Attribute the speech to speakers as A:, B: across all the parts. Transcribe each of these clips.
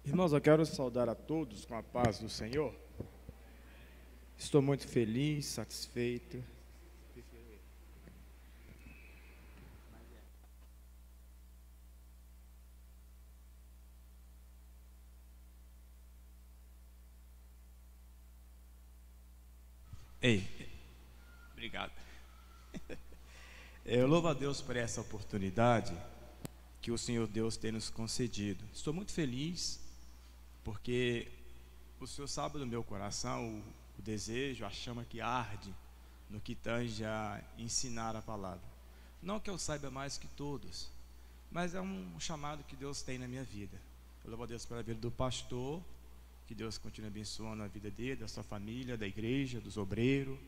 A: Irmãos, eu quero saudar a todos com a paz do Senhor. Estou muito feliz, satisfeito. Ei, obrigado. Eu louvo a Deus por essa oportunidade que o Senhor Deus tem nos concedido. Estou muito feliz porque o Senhor sabe do meu coração o desejo, a chama que arde no que tange a ensinar a palavra. Não que eu saiba mais que todos, mas é um chamado que Deus tem na minha vida. Eu louvo a Deus pela vida do pastor, que Deus continue abençoando a vida dele, da sua família, da igreja, dos obreiros.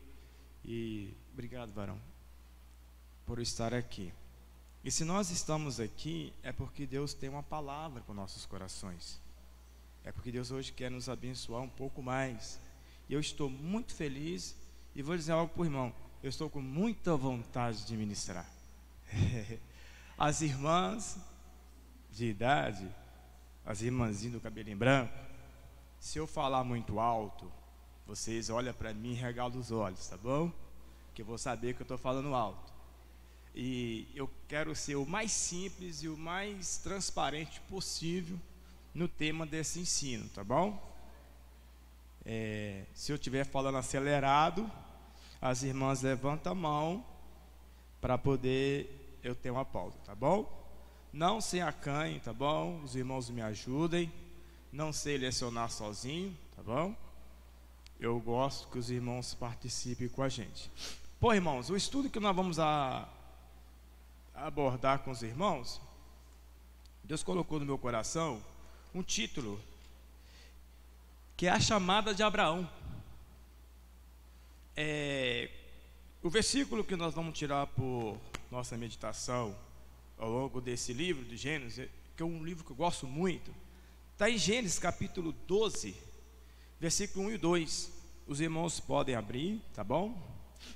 A: E obrigado, varão, por estar aqui. E se nós estamos aqui, é porque Deus tem uma palavra para os nossos corações. É porque Deus hoje quer nos abençoar um pouco mais. E eu estou muito feliz. E vou dizer algo para o irmão: eu estou com muita vontade de ministrar. As irmãs de idade, as irmãzinhas do cabelinho branco, se eu falar muito alto, vocês olham para mim e regalam os olhos, tá bom? Que eu vou saber que eu estou falando alto. E eu quero ser o mais simples e o mais transparente possível no tema desse ensino, tá bom? Se eu estiver falando acelerado, as irmãs levantam a mão para poder eu ter uma pausa, tá bom? Não se acanhe, tá bom? Os irmãos me ajudem. Não sei lecionar sozinho, tá bom? Eu gosto que os irmãos participem com a gente. Bom, irmãos, o estudo que nós vamos abordar com os irmãos, Deus colocou no meu coração um título, que é a chamada de Abraão. O versículo que nós vamos tirar por nossa meditação ao longo desse livro de Gênesis, que é um livro que eu gosto muito, está em Gênesis capítulo 12, versículo 1 e 2. Os irmãos podem abrir, tá bom?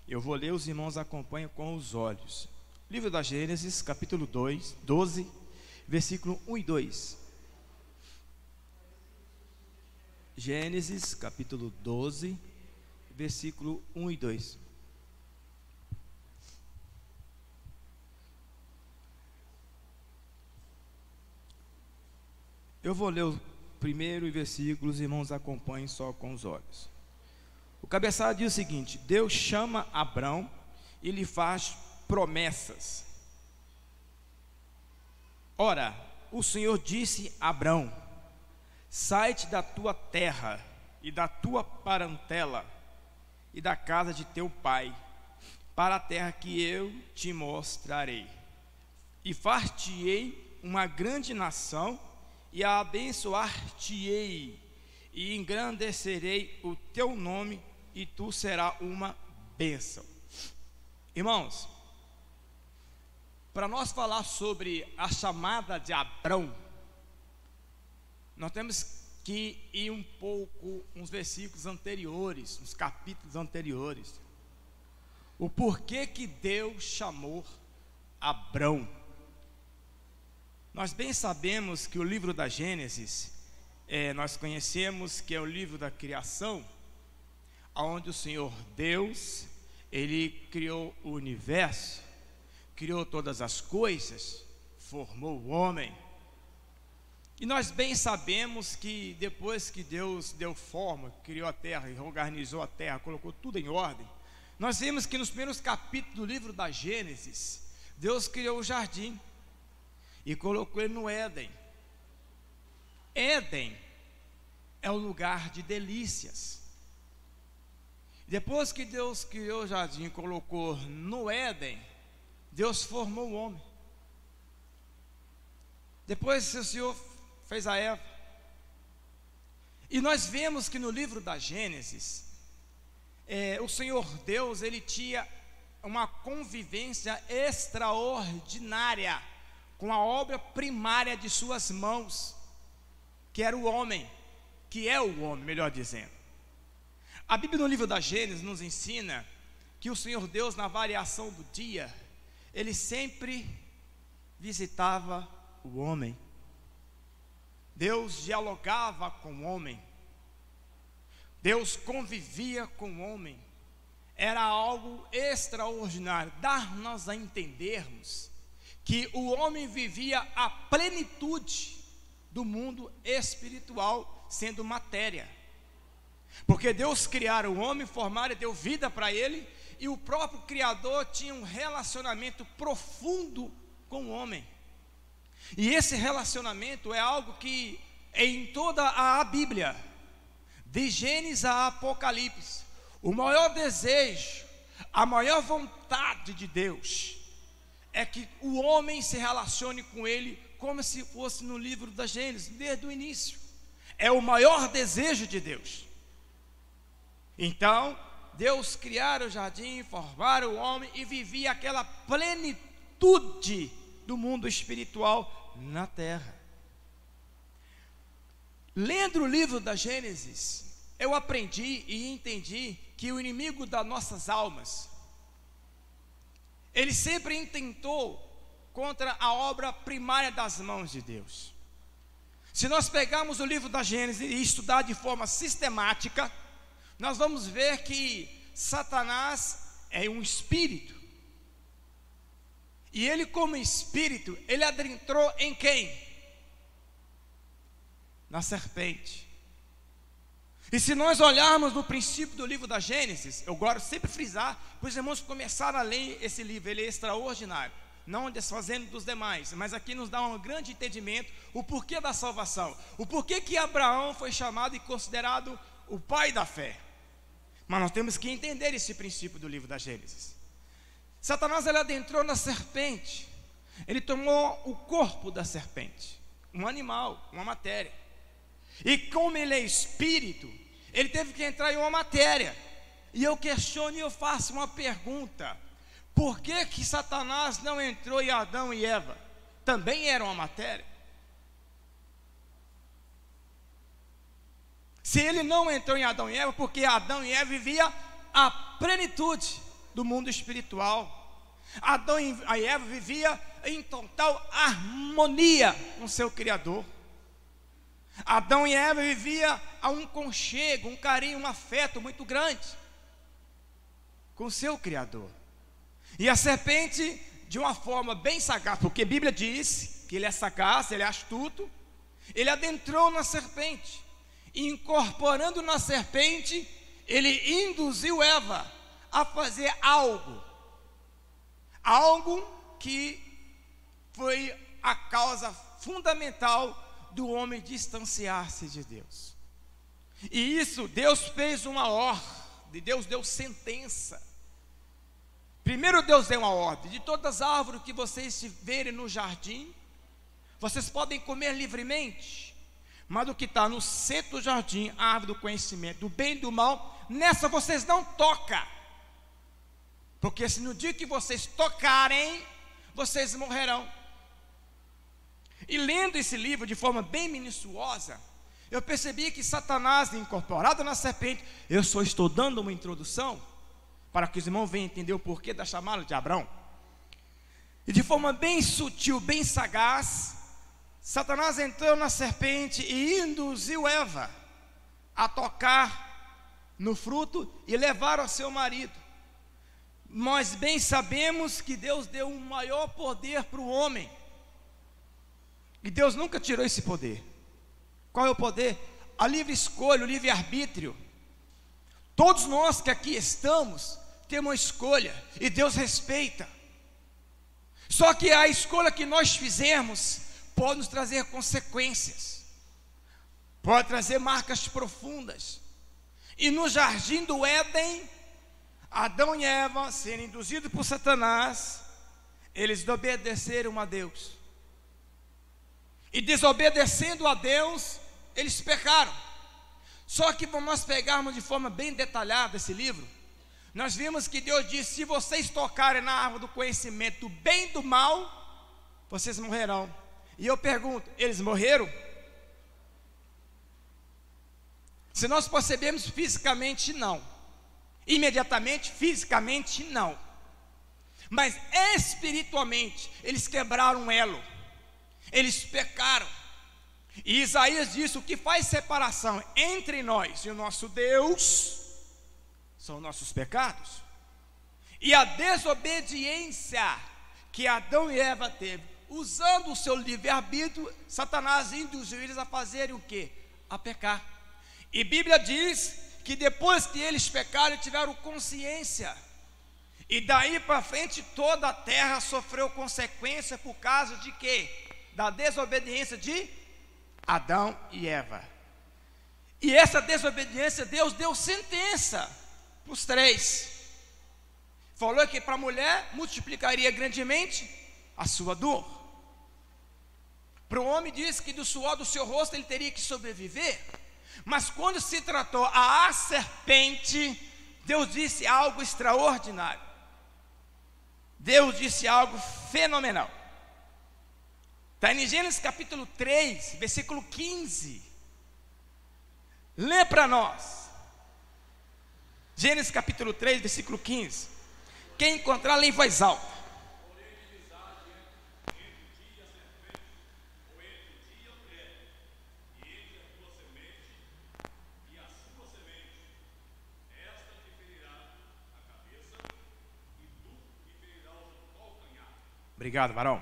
A: Eu vou ler, os irmãos acompanham com os olhos. Livro da Gênesis, capítulo 12, versículo 1 e 2. Gênesis, capítulo 12, versículo 1 e 2. Eu vou ler o primeiro versículo, os irmãos acompanhem só com os olhos. O cabeçalho diz o seguinte: Deus chama Abrão e lhe faz promessas. Ora, o Senhor disse a Abrão: sai-te da tua terra e da tua parentela e da casa de teu pai, para a terra que eu te mostrarei, e far-te-ei uma grande nação, e a abençoar-te-ei, e engrandecerei o teu nome, e tu serás uma bênção. Irmãos, para nós falar sobre a chamada de Abrão, nós temos que ir um pouco, uns versículos anteriores, uns capítulos anteriores. O porquê que Deus chamou Abrão. Nós bem sabemos que o livro da Gênesis, nós conhecemos que é o livro da criação, onde o Senhor Deus, Ele criou o universo, criou todas as coisas, formou o homem. E nós bem sabemos que depois que Deus deu forma, criou a terra e organizou a terra, colocou tudo em ordem, nós vemos que nos primeiros capítulos do livro da Gênesis, Deus criou o jardim e colocou ele no Éden. Éden é o lugar de delícias. Depois que Deus criou o jardim e colocou no Éden, Deus formou o homem. Depois o Senhor fez a Eva. E nós vemos que no livro da Gênesis, o Senhor Deus, Ele tinha uma convivência extraordinária com a obra primária de suas mãos, que era o homem, que é o homem, melhor dizendo. A Bíblia no livro da Gênesis nos ensina que o Senhor Deus, na variação do dia, Ele sempre visitava o homem. Deus dialogava com o homem, Deus convivia com o homem. Era algo extraordinário, dar-nos a entendermos que o homem vivia a plenitude do mundo espiritual, sendo matéria. Porque Deus criara o homem, formara e deu vida para ele, e o próprio Criador tinha um relacionamento profundo com o homem. E esse relacionamento é algo que em toda a Bíblia, de Gênesis a Apocalipse, o maior desejo, a maior vontade de Deus é que o homem se relacione com ele como se fosse no livro da Gênesis, desde o início. É o maior desejo de Deus. Então, Deus criara o jardim, formara o homem e vivia aquela plenitude do mundo espiritual na terra. Lendo o livro da Gênesis, eu aprendi e entendi que o inimigo das nossas almas, ele sempre intentou contra a obra primária das mãos de Deus. Se nós pegarmos o livro da Gênesis e estudar de forma sistemática, nós vamos ver que Satanás é um espírito. E ele, como espírito, ele adentrou em quem? Na serpente. E se nós olharmos no princípio do livro da Gênesis, eu gosto sempre de frisar, para os irmãos começarem a ler esse livro, ele é extraordinário, não desfazendo dos demais, mas aqui nos dá um grande entendimento, o porquê da salvação, o porquê que Abraão foi chamado e considerado o pai da fé. Mas nós temos que entender esse princípio do livro da Gênesis. Satanás, ele adentrou na serpente, ele tomou o corpo da serpente, um animal, uma matéria, e como ele é espírito, ele teve que entrar em uma matéria. E eu questiono e eu faço uma pergunta: por que que Satanás não entrou em Adão e Eva? Também era uma matéria. Se ele não entrou em Adão e Eva, porque Adão e Eva viviam a plenitude do mundo espiritual. Adão e Eva viviam em total harmonia com seu Criador. Adão e Eva viviam a um conchego, um carinho, um afeto muito grande com seu Criador. E a serpente, de uma forma bem sagaz, porque a Bíblia diz que ele é sagaz, ele é astuto, ele adentrou na serpente, e incorporando na serpente, ele induziu Eva a fazer algo que foi a causa fundamental do homem distanciar-se de Deus. E isso, Deus fez uma ordem, Deus deu sentença. Primeiro Deus deu uma ordem: de todas as árvores que vocês verem no jardim, vocês podem comer livremente, mas do que está no centro do jardim, a árvore do conhecimento do bem e do mal, nessa vocês não tocam, porque se no dia que vocês tocarem, vocês morrerão. E lendo esse livro de forma bem minuciosa, eu percebi que Satanás, incorporado na serpente, eu só estou dando uma introdução para que os irmãos venham entender o porquê da chamada de Abrão. E de forma bem sutil, bem sagaz, Satanás entrou na serpente e induziu Eva a tocar no fruto e levar ao seu marido. Nós bem sabemos que Deus deu um maior poder para o homem, e Deus nunca tirou esse poder. Qual é o poder? A livre escolha, o livre arbítrio. Todos nós que aqui estamos temos uma escolha, e Deus respeita. Só que a escolha que nós fizermos pode nos trazer consequências, pode trazer marcas profundas. E no jardim do Éden, Adão e Eva, sendo induzidos por Satanás, eles desobedeceram a Deus. E desobedecendo a Deus, eles pecaram. Só que para nós pegarmos de forma bem detalhada esse livro, nós vimos que Deus disse: se vocês tocarem na árvore do conhecimento do bem e do mal, vocês morrerão. E eu pergunto, eles morreram? Se nós percebemos fisicamente, não. Imediatamente, fisicamente, não. Mas espiritualmente, eles quebraram um elo. Eles pecaram. E Isaías disse: o que faz separação entre nós e o nosso Deus são nossos pecados. E a desobediência que Adão e Eva teve, usando o seu livre-arbítrio, Satanás induziu eles a fazerem o quê? A pecar. E a Bíblia diz que depois que eles pecaram, tiveram consciência. E daí para frente toda a terra sofreu consequência por causa de quê? Da desobediência de Adão e Eva. E essa desobediência, Deus deu sentença para os três. Falou que para a mulher multiplicaria grandemente a sua dor. Para o homem disse que do suor do seu rosto ele teria que sobreviver. Mas quando se tratou a serpente, Deus disse algo extraordinário. Deus disse algo fenomenal. Está em Gênesis capítulo 3, versículo 15. Lê para nós. Gênesis capítulo 3, versículo 15. Quem encontrar, lê em voz alta. Obrigado, varão.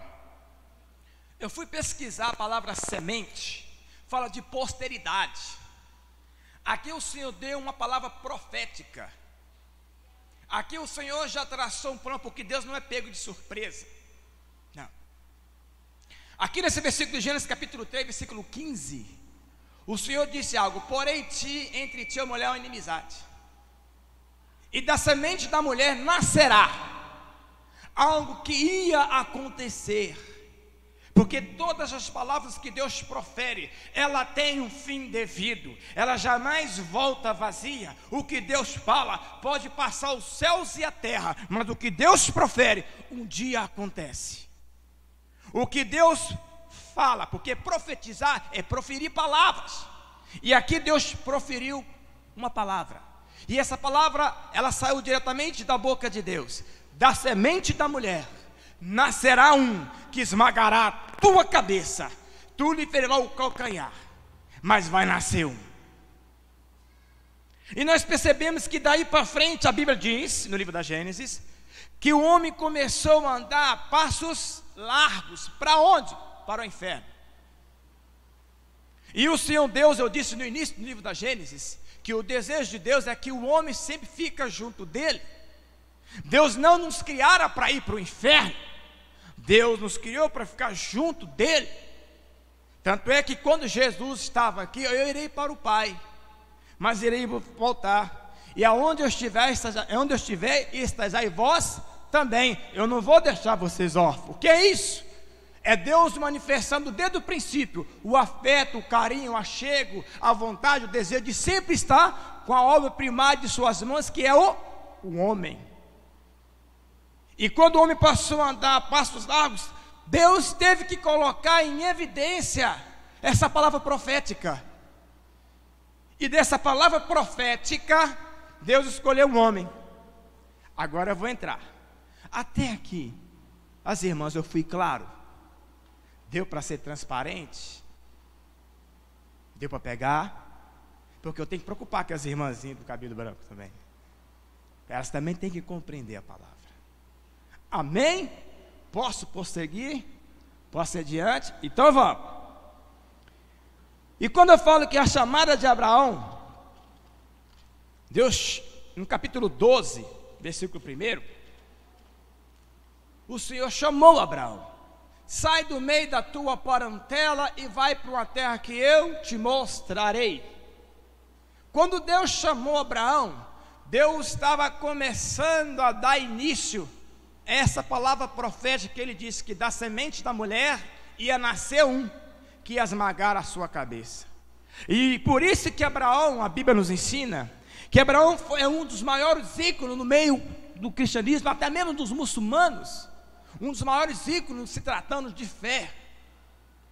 A: Eu fui pesquisar a palavra semente, fala de posteridade. Aqui o Senhor deu uma palavra profética. Aqui o Senhor já traçou um plano, porque Deus não é pego de surpresa. Não. Aqui nesse versículo de Gênesis capítulo 3, versículo 15, o Senhor disse algo: porém entre ti e a mulher uma inimizade, e da semente da mulher nascerá algo que ia acontecer. Porque todas as palavras que Deus profere, ela tem um fim devido, ela jamais volta vazia. O que Deus fala pode passar os céus e a terra, mas o que Deus profere, um dia acontece. O que Deus fala, porque profetizar é proferir palavras, e aqui Deus proferiu uma palavra, e essa palavra, ela saiu diretamente da boca de Deus: da semente da mulher nascerá um que esmagará a tua cabeça, tu lhe ferirás o calcanhar, mas vai nascer um. E nós percebemos que daí para frente a Bíblia diz, no livro da Gênesis, que o homem começou a andar a passos largos. Para onde? Para o inferno. E o Senhor Deus, eu disse no início do livro da Gênesis, que o desejo de Deus é que o homem sempre fica junto dele. Deus não nos criara para ir para o inferno, Deus nos criou para ficar junto dele. Tanto é que quando Jesus estava aqui, eu irei para o Pai, mas irei voltar, e aonde eu estiver, estás aí vós também. Eu não vou deixar vocês órfãos. O que é isso? É Deus manifestando desde o princípio o afeto, o carinho, o achego, a vontade, o desejo de sempre estar com a obra primária de suas mãos, que é o homem. E quando o homem passou a andar a passos largos, Deus teve que colocar em evidência essa palavra profética. E dessa palavra profética, Deus escolheu um homem. Agora eu vou entrar. Até aqui, as irmãs, eu fui claro? Deu para ser transparente? Deu para pegar? Porque eu tenho que preocupar com as irmãzinhas do cabelo branco também. Elas também têm que compreender a palavra. Amém? Posso prosseguir? Posso ir adiante? Então vamos. E quando eu falo que a chamada de Abraão, Deus, no capítulo 12, versículo 1, o Senhor chamou Abraão: sai do meio da tua parentela e vai para uma terra que eu te mostrarei. Quando Deus chamou Abraão, Deus estava começando a dar início a essa palavra profética que ele disse, que da semente da mulher ia nascer um que ia esmagar a sua cabeça. E por isso que Abraão, a Bíblia nos ensina que Abraão é um dos maiores ícones no meio do cristianismo, até mesmo dos muçulmanos, um dos maiores ícones se tratando de fé.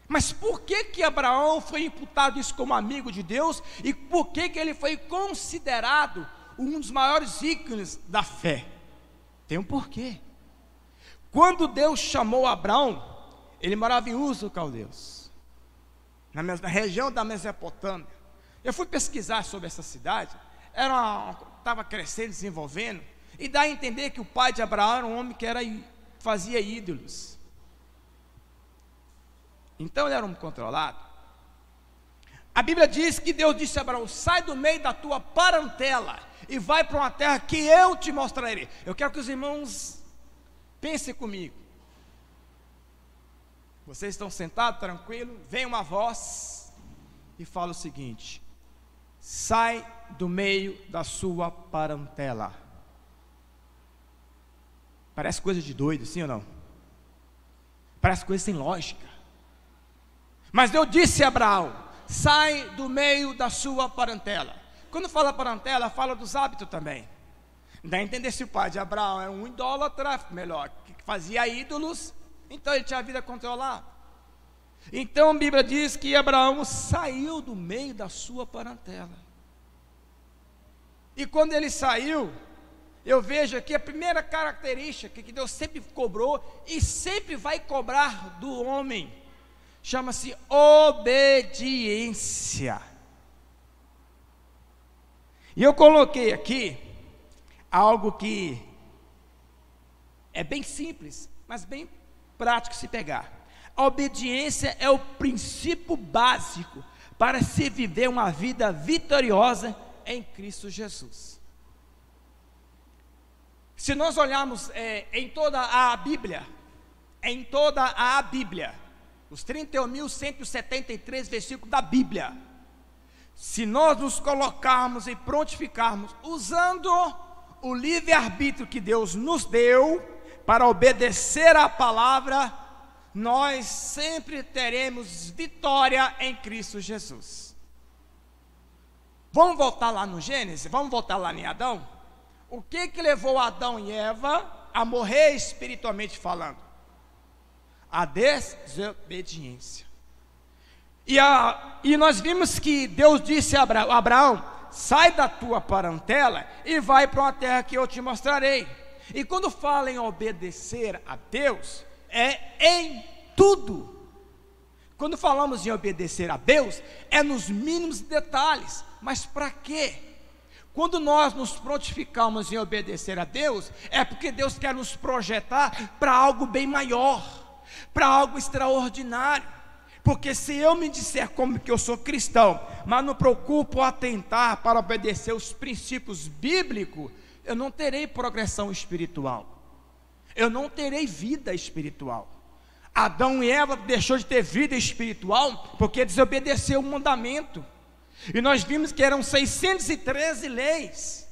A: Mas por que Abraão foi imputado isso como amigo de Deus, e por que ele foi considerado um dos maiores ícones da fé? Tem um porquê. Quando Deus chamou Abraão, ele morava em Ur dos Caldeus. na região da Mesopotâmia. Eu fui pesquisar sobre essa cidade, estava crescendo, desenvolvendo, e dá a entender que o pai de Abraão era um homem que fazia ídolos. Então ele era um controlado. A Bíblia diz que Deus disse a Abraão: sai do meio da tua parentela e vai para uma terra que eu te mostrarei. Eu quero que os irmãos pensem comigo. Vocês estão sentados, tranquilo, vem uma voz e fala o seguinte: sai do meio da sua parentela. Parece coisa de doido, sim ou não? Parece coisa sem lógica. Mas Deus disse a Abraão: sai do meio da sua parentela. Quando fala parentela, fala dos hábitos também. Dá a entender se o pai de Abraão era um idólatra, que fazia ídolos, então ele tinha a vida controlada. Então a Bíblia diz que Abraão saiu do meio da sua parentela. E quando ele saiu, eu vejo aqui a primeira característica que Deus sempre cobrou e sempre vai cobrar do homem. Chama-se obediência. E eu coloquei aqui algo que é bem simples, mas bem prático se pegar. A obediência é o princípio básico para se viver uma vida vitoriosa em Cristo Jesus. Se nós olharmos em toda a Bíblia, os 31.173 versículos da Bíblia, se nós nos colocarmos e prontificarmos, usando o livre-arbítrio que Deus nos deu, para obedecer à palavra, nós sempre teremos vitória em Cristo Jesus. Vamos voltar lá no Gênesis, vamos voltar lá em Adão. O que levou Adão e Eva a morrer espiritualmente falando? A desobediência. E nós vimos que Deus disse a Abraão: sai da tua parentela e vai para uma terra que eu te mostrarei. E quando fala em obedecer a Deus, é em tudo. Quando falamos em obedecer a Deus, é nos mínimos detalhes. Mas para quê? Quando nós nos prontificamos em obedecer a Deus, é porque Deus quer nos projetar para algo bem maior, para algo extraordinário. Porque se eu me disser como que eu sou cristão, mas não preocupo atentar para obedecer os princípios bíblicos, eu não terei progressão espiritual, eu não terei vida espiritual. Adão e Eva deixou de ter vida espiritual porque desobedeceu o mandamento. E nós vimos que eram 613 leis,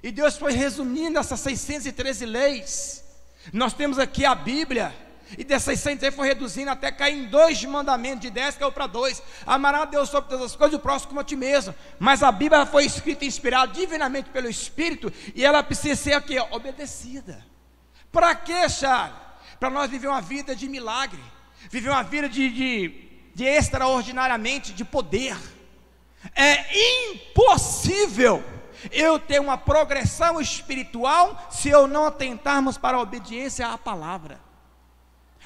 A: e Deus foi resumindo essas 613 leis. Nós temos aqui a Bíblia, e dessas 613 foi reduzindo até cair em 2 mandamentos, de 10 caiu para 2. Amará a Deus sobre todas as coisas e o próximo como a ti mesmo. Mas a Bíblia foi escrita e inspirada divinamente pelo Espírito, e ela precisa ser aqui, obedecida. Para quê, Charles? Para nós viver uma vida de milagre, viver uma vida de extraordinariamente de poder. É impossível eu ter uma progressão espiritual se eu não atentarmos para a obediência à palavra.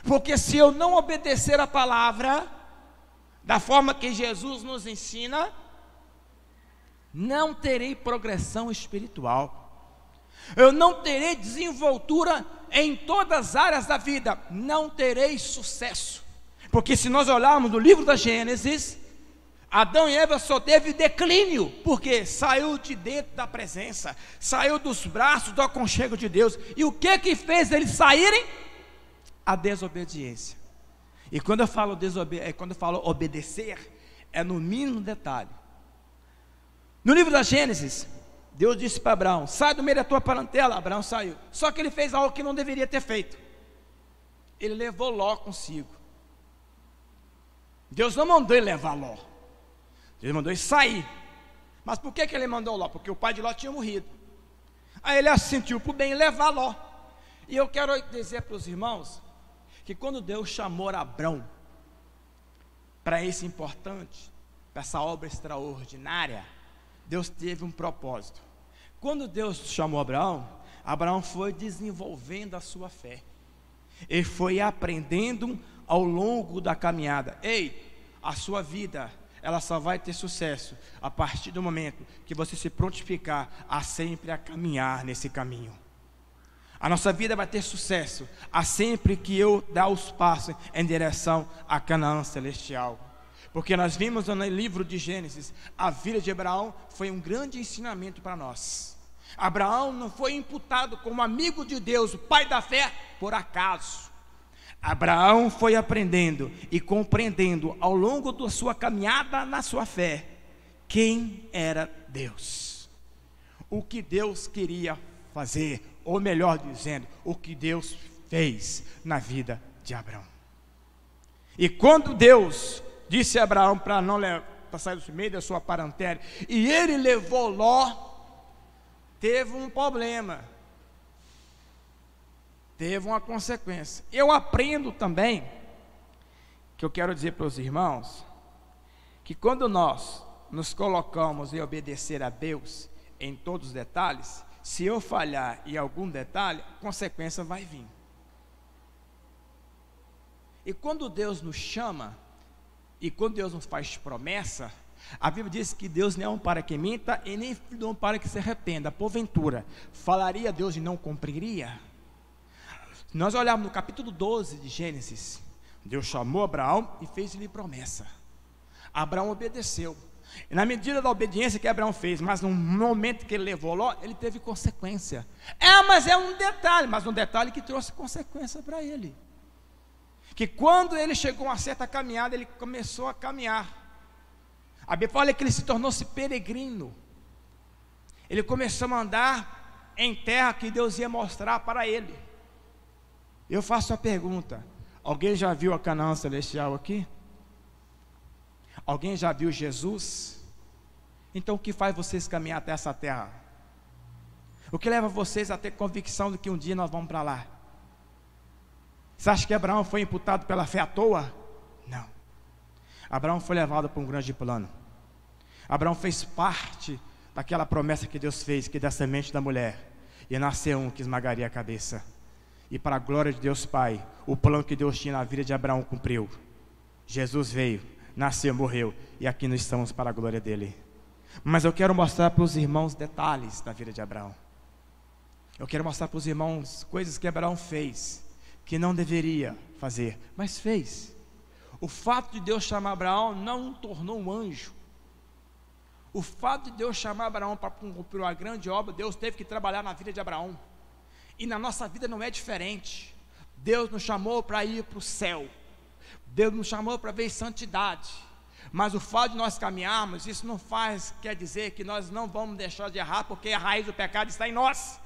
A: Porque se eu não obedecer a palavra da forma que Jesus nos ensina, não terei progressão espiritual, eu não terei desenvoltura em todas as áreas da vida, não terei sucesso. Porque se nós olharmos no livro da Gênesis, Adão e Eva só teve declínio, porque saiu de dentro da presença, saiu dos braços do aconchego de Deus. E o que fez eles saírem? A desobediência. E quando eu falo obedecer, é no mínimo detalhe. No livro da Gênesis, Deus disse para Abraão: sai do meio da tua parentela. Abraão saiu, só que ele fez algo que não deveria ter feito. Ele levou Ló consigo. Deus não mandou ele levar Ló, ele mandou ele sair. Mas por que ele mandou Ló? Porque o pai de Ló tinha morrido. Aí ele sentiu por bem levar Ló. E eu quero dizer para os irmãos que quando Deus chamou Abraão para esse importante, para essa obra extraordinária, Deus teve um propósito. Quando Deus chamou Abraão, Abraão foi desenvolvendo a sua fé, ele foi aprendendo ao longo da caminhada. Ei, a sua vida, ela só vai ter sucesso a partir do momento que você se prontificar a sempre a caminhar nesse caminho. A nossa vida vai ter sucesso a sempre que eu dar os passos em direção à Canaã celestial. Porque nós vimos no livro de Gênesis, a vida de Abraão foi um grande ensinamento para nós. Abraão não foi imputado como amigo de Deus, o pai da fé, por acaso. Abraão foi aprendendo e compreendendo ao longo da sua caminhada na sua fé, quem era Deus, o que Deus queria fazer, ou melhor dizendo, o que Deus fez na vida de Abraão. E quando Deus disse a Abraão para não sair do meio da sua parentela, e ele levou Ló, teve um problema, teve uma consequência. Eu aprendo também, que eu quero dizer para os irmãos, que quando nós nos colocamos em obedecer a Deus em todos os detalhes, se eu falhar em algum detalhe, a consequência vai vir. E quando Deus nos chama, e quando Deus nos faz promessa, a Bíblia diz que Deus não é um para que minta, e nem filho de um para que se arrependa. Porventura, falaria Deus e não cumpriria? Se nós olharmos no capítulo 12 de Gênesis, Deus chamou Abraão e fez-lhe promessa. Abraão obedeceu, e na medida da obediência que Abraão fez, mas no momento que ele levou Ló, ele teve consequência. Mas é um detalhe, mas um detalhe que trouxe consequência para ele. Que quando ele chegou a uma certa caminhada, ele começou a caminhar. A Bíblia fala que ele se tornou-se peregrino. Ele começou a andar em terra que Deus ia mostrar para ele. Eu faço a pergunta: alguém já viu a Canaã celestial aqui? Alguém já viu Jesus? Então o que faz vocês caminhar até essa terra? O que leva vocês a ter convicção de que um dia nós vamos para lá? Você acha que Abraão foi imputado pela fé à toa? Não. Abraão foi levado para um grande plano. Abraão fez parte daquela promessa que Deus fez, que da semente da mulher ia nascer um que esmagaria a cabeça. E para a glória de Deus Pai, o plano que Deus tinha na vida de Abraão cumpriu. Jesus veio, nasceu, morreu, e aqui nós estamos para a glória dele. Mas eu quero mostrar para os irmãos detalhes da vida de Abraão. Eu quero mostrar para os irmãos coisas que Abraão fez, que não deveria fazer, mas fez. O fato de Deus chamar Abraão não o tornou um anjo. O fato de Deus chamar Abraão para cumprir uma grande obra, Deus teve que trabalhar na vida de Abraão. E na nossa vida não é diferente. Deus nos chamou para ir para o céu. Deus nos chamou para ver santidade. Mas o fato de nós caminharmos, isso não quer dizer que nós não vamos deixar de errar, porque a raiz do pecado está em nós.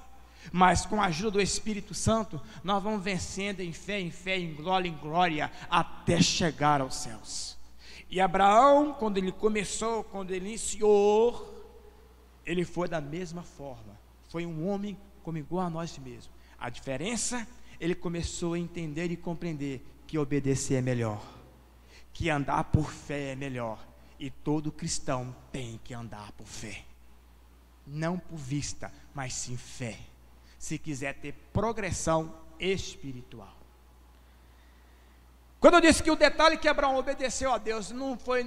A: Mas com a ajuda do Espírito Santo, nós vamos vencendo em fé, em glória, até chegar aos céus. E Abraão, quando ele iniciou, ele foi da mesma forma. Foi um homem como igual a nós mesmos. A diferença, ele começou a entender e compreender que obedecer é melhor, que andar por fé é melhor. E todo cristão tem que andar por fé, não por vista, mas sim fé, se quiser ter progressão espiritual. Quando eu disse que o detalhe que Abraão obedeceu a Deus não foi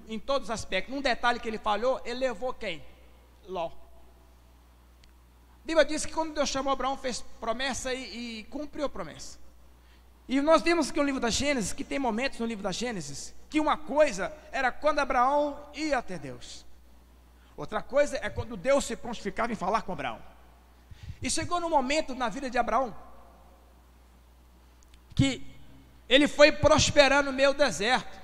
A: em todos os aspectos, num detalhe que ele falhou, ele levou quem? Ló. A Bíblia diz que quando Deus chamou Abraão, fez promessa e cumpriu a promessa. E nós vimos que no livro da Gênesis, que tem momentos no livro da Gênesis, que uma coisa era quando Abraão ia até Deus, outra coisa é quando Deus se prontificava em falar com Abraão. E chegou no momento na vida de Abraão, que ele foi prosperando no meio do deserto.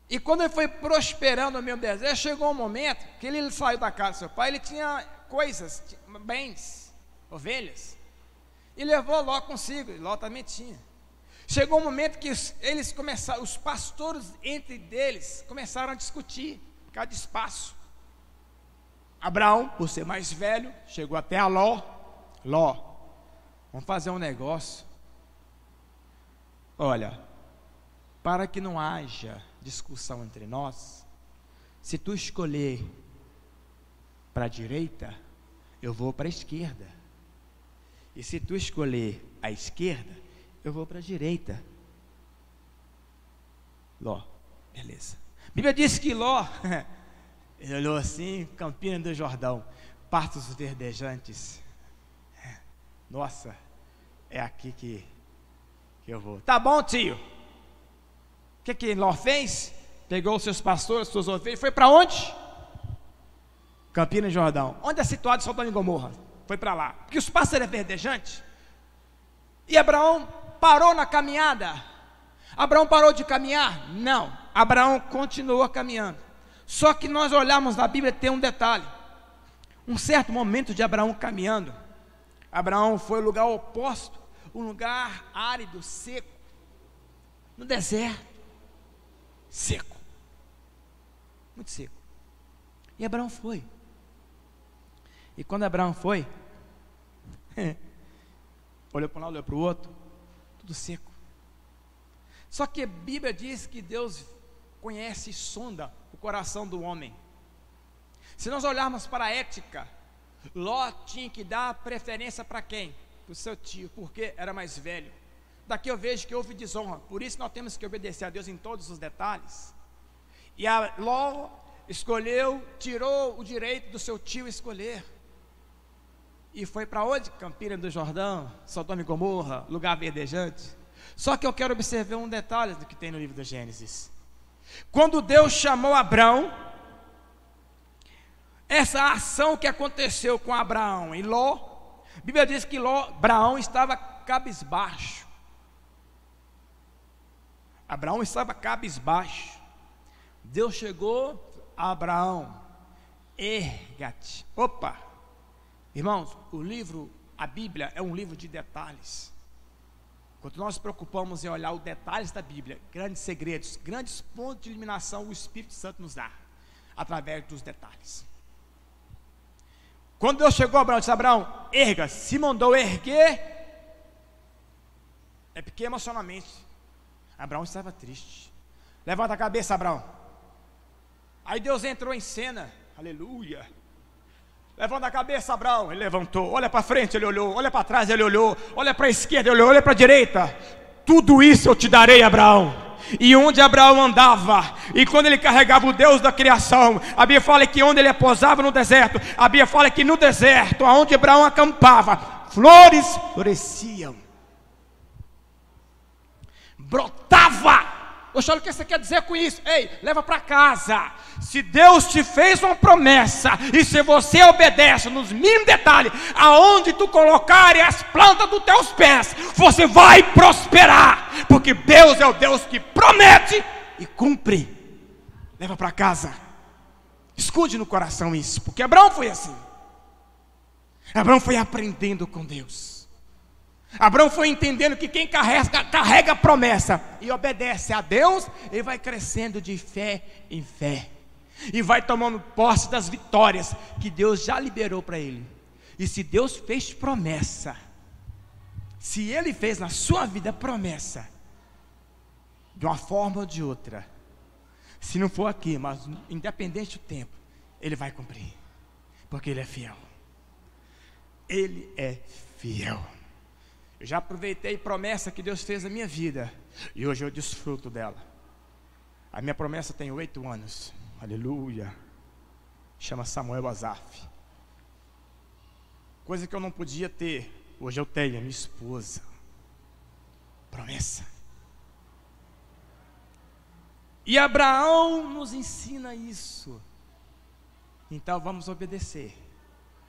A: E quando ele foi prosperando no meio do deserto, chegou um momento que ele saiu da casa do seu pai, ele tinha coisas, bens, ovelhas, e levou Ló consigo, e Ló também tinha. Chegou um momento que eles começaram, os pastores entre eles começaram a discutir por causa de espaço. Abraão, por ser mais velho, chegou até a Ló, vamos fazer um negócio. Olha, para que não haja discussão entre nós, se tu escolher para a direita, eu vou para a esquerda, e se tu escolher a esquerda, eu vou para a direita. Ló, beleza. A Bíblia diz que Ló, ele olhou assim, Campina do Jordão, pastos verdejantes. Nossa, é aqui que eu vou. Tá bom, tio. O que Ló fez? Pegou os seus pastores, suas ovelhas, foi para onde? Campina do Jordão. Onde é situado Sodoma e Gomorra? Foi para lá, porque os pastos eram verdejantes. E Abraão parou na caminhada. Abraão parou de caminhar? Não, Abraão continuou caminhando. Só que nós olhamos na Bíblia, tem um detalhe. Um certo momento de Abraão caminhando, Abraão foi ao lugar oposto, um lugar árido, seco, no deserto, seco, muito seco. E Abraão foi. E quando Abraão foi, olhou para um lado, olhou para o outro, tudo seco. Só que a Bíblia diz que Deus conhece e sonda o coração do homem. Se nós olharmos para a ética, Ló tinha que dar preferência para quem? Para o seu tio, porque era mais velho. Daqui eu vejo que houve desonra, por isso nós temos que obedecer a Deus em todos os detalhes. E a Ló escolheu, tirou o direito do seu tio escolher. E foi para onde? Campina do Jordão, Sodoma e Gomorra, lugar verdejante. Só que eu quero observar um detalhe do que tem no livro do Gênesis. Quando Deus chamou Abraão, essa ação que aconteceu com Abraão e Ló, a Bíblia diz que Abraão estava cabisbaixo. Abraão estava cabisbaixo. Deus chegou a Abraão, erga-te. Opa! Irmãos, a Bíblia é um livro de detalhes. Quando nós nos preocupamos em olhar os detalhes da Bíblia, grandes segredos, grandes pontos de iluminação, o Espírito Santo nos dá, através dos detalhes. Quando Deus chegou a Abraão, disse: Abraão, erga, se mandou erguer, é porque emocionalmente, Abraão estava triste. Levanta a cabeça, Abraão. Aí Deus entrou em cena, aleluia. Levanta a cabeça, Abraão. Ele levantou, olha para frente, ele olhou, olha para trás, ele olhou, olha para a esquerda, ele olhou, olha para a direita. Tudo isso eu te darei, Abraão. E onde Abraão andava, e quando ele carregava o Deus da criação, a Bíblia fala que onde ele posava no deserto, a Bíblia fala que no deserto, aonde Abraão acampava, flores floresciam, brotava. Poxa, olha o que você quer dizer com isso. Ei, leva para casa. Se Deus te fez uma promessa, e se você obedece nos mínimos detalhes, aonde tu colocares as plantas dos teus pés, você vai prosperar, porque Deus é o Deus que promete e cumpre. Leva para casa. Escute no coração isso, porque Abraão foi assim. Abraão foi aprendendo com Deus. Abraão foi entendendo que quem carrega a promessa e obedece a Deus, ele vai crescendo de fé em fé, e vai tomando posse das vitórias que Deus já liberou para ele. E se Deus fez promessa, se Ele fez na sua vida promessa, de uma forma ou de outra, se não for aqui, mas independente do tempo, Ele vai cumprir, porque Ele é fiel. Ele é fiel. Eu já aproveitei a promessa que Deus fez na minha vida, e hoje eu desfruto dela. A minha promessa tem 8 anos, aleluia. Chama Samuel Azaf. Coisa que eu não podia ter, hoje eu tenho, a minha esposa. Promessa. E Abraão nos ensina isso. Então vamos obedecer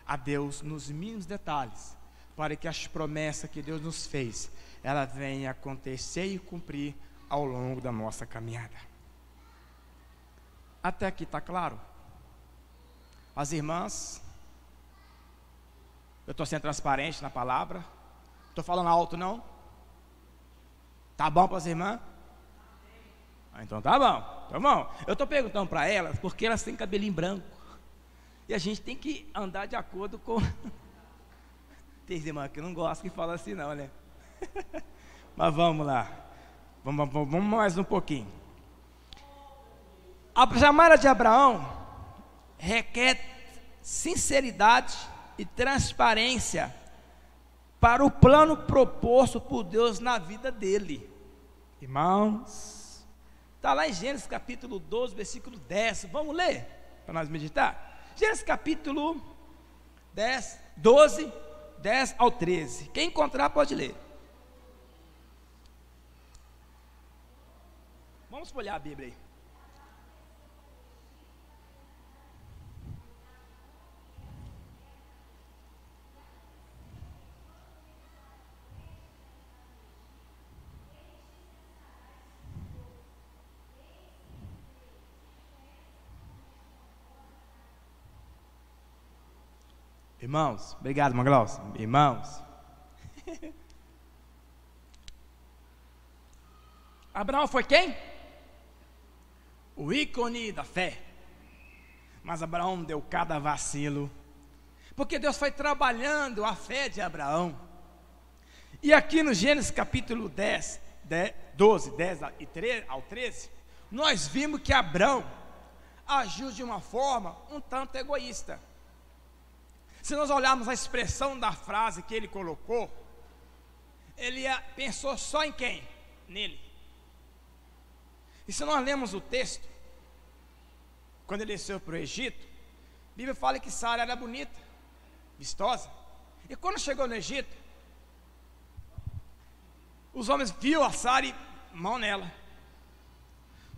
A: a Deus nos mínimos detalhes, para que as promessas que Deus nos fez, ela venha acontecer e cumprir ao longo da nossa caminhada. Até aqui está claro? As irmãs, eu estou sendo transparente na palavra, estou falando alto não? Tá bom para as irmãs? Então tá bom. Eu estou perguntando para elas, porque elas têm cabelinho branco, e a gente tem que andar de acordo com... Tem irmã que não gosta que fala assim não, né? Mas vamos lá. Vamos mais um pouquinho. A chamada de Abraão requer sinceridade e transparência para o plano proposto por Deus na vida dele. Irmãos, Está lá em Gênesis capítulo 12, versículo 10. Vamos ler para nós meditar? Gênesis capítulo 10, 12, 10 ao 13. Quem encontrar pode ler. Vamos folhear a Bíblia aí. Irmãos, obrigado, Maglaus. Irmãos, Abraão foi quem? O ícone da fé. Mas Abraão deu cada vacilo, porque Deus foi trabalhando a fé de Abraão. E aqui no Gênesis capítulo 12, 10 ao 13, nós vimos que Abraão agiu de uma forma um tanto egoísta. Se nós olharmos a expressão da frase que ele colocou, ele pensou só em quem? Nele. E se nós lemos o texto, quando ele desceu para o Egito, a Bíblia fala que Sara era bonita, vistosa. E quando chegou no Egito, os homens viram a Sara e mão nela.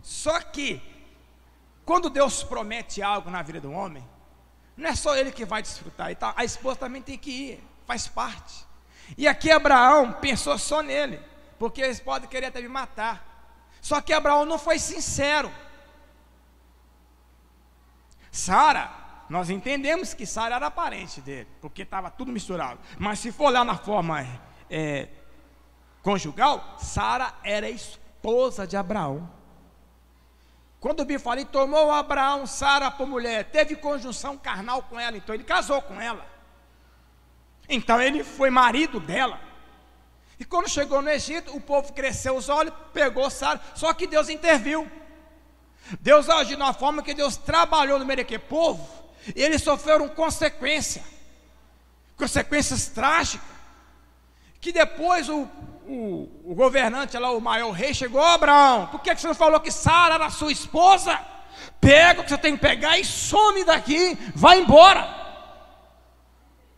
A: Só que, quando Deus promete algo na vida do homem, não é só ele que vai desfrutar, a esposa também tem que ir, faz parte. E aqui Abraão pensou só nele, porque eles podem querer até me matar. Só que Abraão não foi sincero. Sara, nós entendemos que Sara era parente dele, porque estava tudo misturado. Mas se for olhar na forma conjugal, Sara era esposa de Abraão. Quando o Bíblia fala, ele tomou Abraão, Sara por mulher, teve conjunção carnal com ela, então ele casou com ela. Então ele foi marido dela. E quando chegou no Egito, o povo cresceu os olhos, pegou Sara, só que Deus interviu. Deus agiu de uma forma que Deus trabalhou no meio daquele povo, e eles sofreram consequências trágicas, que depois o governante lá, o maior rei, chegou: Abraão, por que você não falou que Sara era sua esposa? Pega o que você tem que pegar e some daqui, vai embora.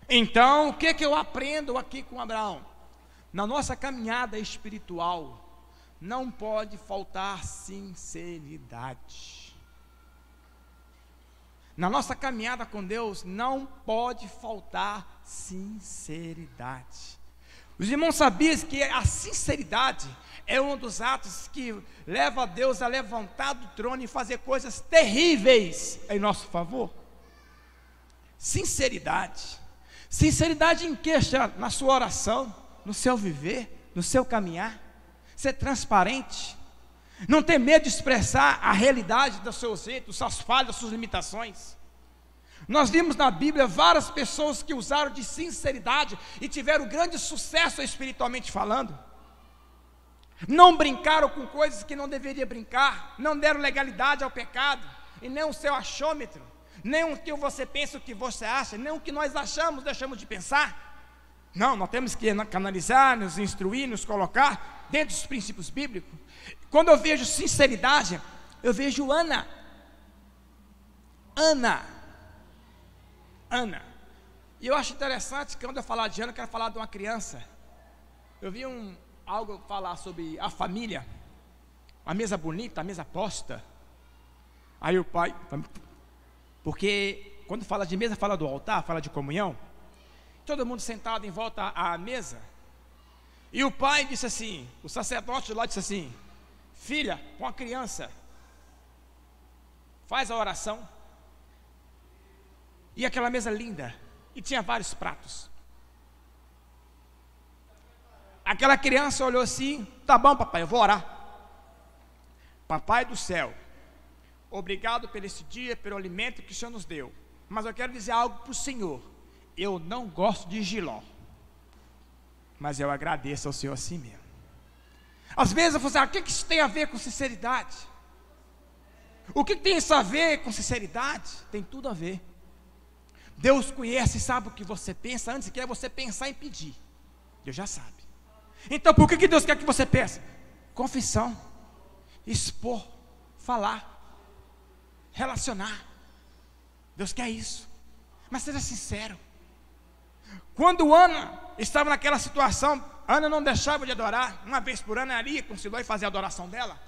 A: Então, o que eu aprendo aqui com Abraão? Na nossa caminhada espiritual, não pode faltar sinceridade. Na nossa caminhada com Deus, não pode faltar sinceridade. Os irmãos sabiam que a sinceridade é um dos atos que leva a Deus a levantar do trono e fazer coisas terríveis em nosso favor? Sinceridade. Sinceridade em que? Na sua oração, no seu viver, no seu caminhar. Ser transparente. Não ter medo de expressar a realidade dos seus jeitos, das suas falhas, das suas limitações. Nós vimos na Bíblia várias pessoas que usaram de sinceridade e tiveram grande sucesso espiritualmente falando. Não brincaram com coisas que não deveria brincar, não deram legalidade ao pecado, e nem o seu achômetro, nem o que você pensa, o que você acha, nem o que nós achamos, deixamos de pensar. Não, nós temos que canalizar, nos instruir, nos colocar dentro dos princípios bíblicos. Quando eu vejo sinceridade, eu vejo Ana. E eu acho interessante que quando eu falar de Ana, eu quero falar de uma criança. Eu vi algo falar sobre a família, a mesa bonita, a mesa posta. Aí o pai, porque quando fala de mesa, fala do altar, fala de comunhão. Todo mundo sentado em volta à mesa. E o pai disse assim, o sacerdote lá disse assim: filha, com a criança, faz a oração. E aquela mesa linda, e tinha vários pratos. Aquela criança olhou assim: tá bom, papai, eu vou orar. Papai do céu, obrigado por esse dia, pelo alimento que o Senhor nos deu. Mas eu quero dizer algo para o Senhor. Eu não gosto de jiló, mas eu agradeço ao Senhor assim mesmo. Às vezes eu falo assim: o que isso tem a ver com sinceridade? O que tem isso a ver com sinceridade? Tem tudo a ver. Deus conhece e sabe o que você pensa antes que você pensar em pedir. Deus já sabe. Então por que Deus quer que você peça? Confissão. expor, falar, relacionar. Deus quer isso. Mas seja sincero. Quando Ana estava naquela situação, Ana não deixava de adorar. Uma vez por ano ela ia com Siló e fazia a adoração dela.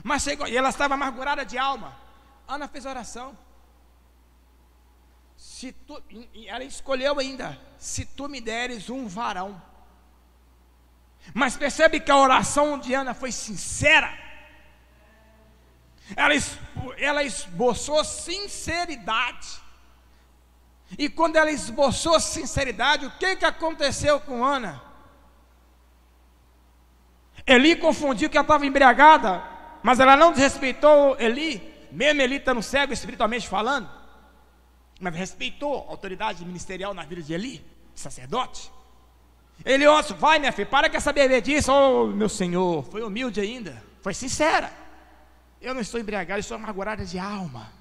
A: Mas chegou, e ela estava amargurada de alma. Ana fez oração. E ela escolheu ainda: se tu me deres um varão. Mas percebe que a oração de Ana foi sincera. Ela esboçou sinceridade. E quando ela esboçou sinceridade, o que aconteceu com Ana? Eli confundiu que ela estava embriagada, mas ela não desrespeitou Eli, mesmo Eli estando cego espiritualmente falando, mas respeitou a autoridade ministerial na vida de Eli, sacerdote. Ele ouça: vai minha filha, para com essa bebedice. Oh meu Senhor, foi humilde ainda, foi sincera. Eu não estou embriagado, eu estou amargurada de alma.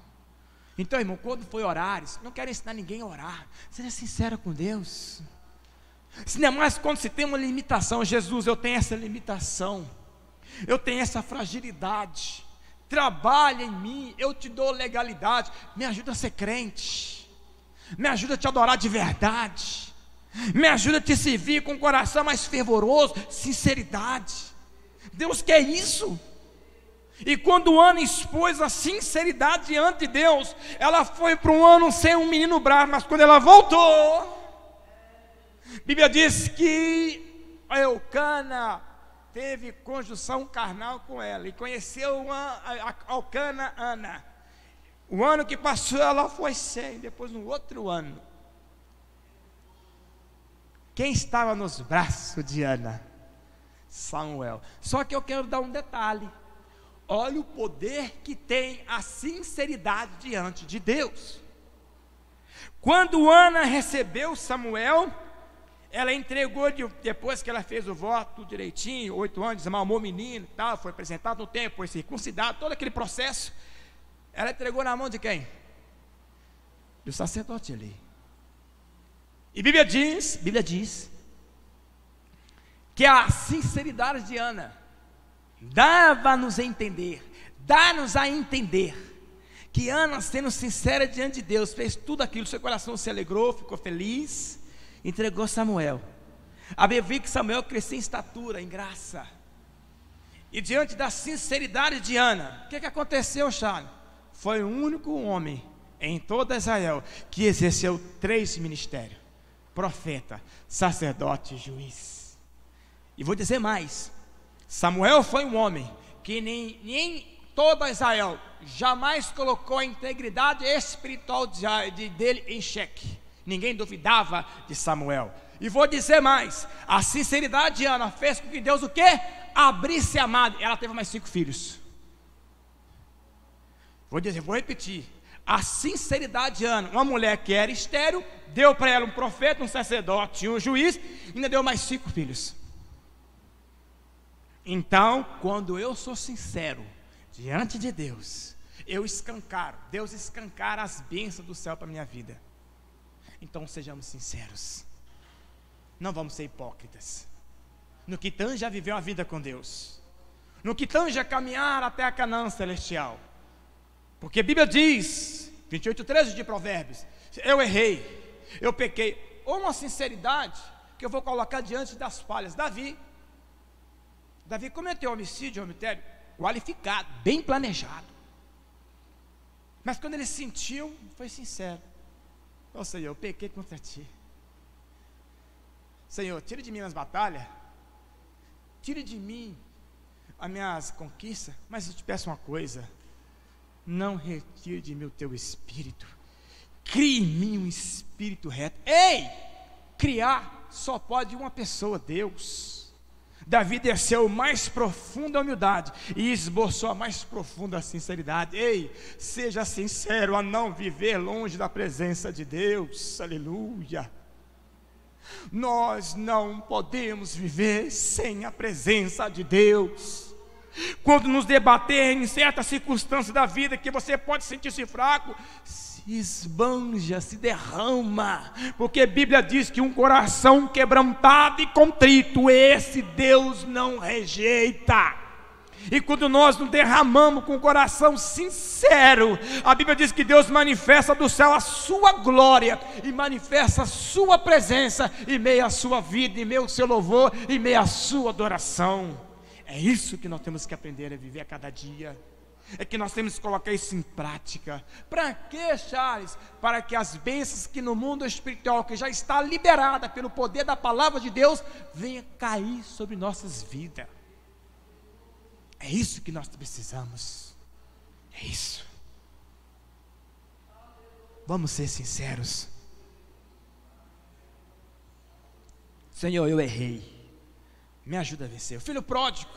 A: Então, irmão, quando for orar, não quero ensinar ninguém a orar, seja sincero com Deus. Se não é mais quando se tem uma limitação: Jesus, eu tenho essa limitação, eu tenho essa fragilidade, trabalha em mim, eu te dou legalidade, me ajuda a ser crente, me ajuda a te adorar de verdade, me ajuda a te servir com um coração mais fervoroso, sinceridade. Deus quer isso. E quando Ana expôs a sinceridade diante de Deus, ela foi para um ano sem um menino bravo, mas quando ela voltou, a Bíblia diz que Eucana teve conjunção carnal com ela, e conheceu a Eucana, Ana. O ano que passou ela foi sem, depois no outro ano, quem estava nos braços de Ana? Samuel. Só que eu quero dar um detalhe. Olha o poder que tem a sinceridade diante de Deus. Quando Ana recebeu Samuel, ela entregou, depois que ela fez o voto direitinho, 8 anos, desmamou o menino, tal, foi apresentado no templo, foi circuncidado, todo aquele processo, ela entregou na mão de quem? Do sacerdote ali. E Bíblia diz que a sinceridade de Ana dá-nos a entender que Ana, sendo sincera diante de Deus, fez tudo aquilo, seu coração se alegrou, ficou feliz, entregou Samuel. A Bíblia diz que Samuel cresceu em estatura, em graça. E diante da sinceridade de Ana, o que aconteceu, Charles? Foi o único homem em toda Israel que exerceu 3 ministérios: profeta, sacerdote e juiz. E vou dizer mais: Samuel foi um homem que nem toda Israel jamais colocou a integridade espiritual dele em xeque. Ninguém duvidava de Samuel. E vou dizer mais: a sinceridade de Ana fez com que Deus o quê? Abrisse a madre. Ela teve mais 5 filhos. Vou repetir: a sinceridade de Ana, uma mulher que era estéril, deu para ela um profeta, um sacerdote e um juiz, e ainda deu mais 5 filhos. Então, quando eu sou sincero diante de Deus, Deus escancara as bênçãos do céu para a minha vida. Então sejamos sinceros, não vamos ser hipócritas, no que tange a viver uma vida com Deus, no que tange a caminhar até a Canaã celestial. Porque a Bíblia diz, 28:13 de Provérbios: eu errei, eu pequei. Ou uma sinceridade que eu vou colocar diante das falhas. Davi cometeu homicídio, adultério qualificado, bem planejado. Mas quando ele sentiu, foi sincero: ó Senhor, eu pequei contra ti. Senhor, tira de mim as batalhas, tira de mim as minhas conquistas, mas eu te peço uma coisa: não retire de mim o teu espírito, crie em mim um espírito reto. Ei, criar só pode uma pessoa, Deus. Davi desceu mais profunda humildade e esboçou a mais profunda sinceridade. Ei, seja sincero a não viver longe da presença de Deus. Aleluia. Nós não podemos viver sem a presença de Deus. Quando nos debater em certas circunstâncias da vida que você pode sentir-se fraco, se esbanja, se derrama, porque a Bíblia diz que um coração quebrantado e contrito, esse Deus não rejeita. E quando nós nos derramamos com o coração sincero, a Bíblia diz que Deus manifesta do céu a sua glória e manifesta a sua presença em meio à sua vida, em meio ao seu louvor, em meio à sua adoração. É isso que nós temos que aprender a viver a cada dia. É que nós temos que colocar isso em prática. Para quê, Charles? Para que as bênçãos que no mundo espiritual, que já está liberada pelo poder da palavra de Deus, venha cair sobre nossas vidas. É isso que nós precisamos. É isso. Vamos ser sinceros. Senhor, eu errei. Me ajuda a vencer. O filho pródigo.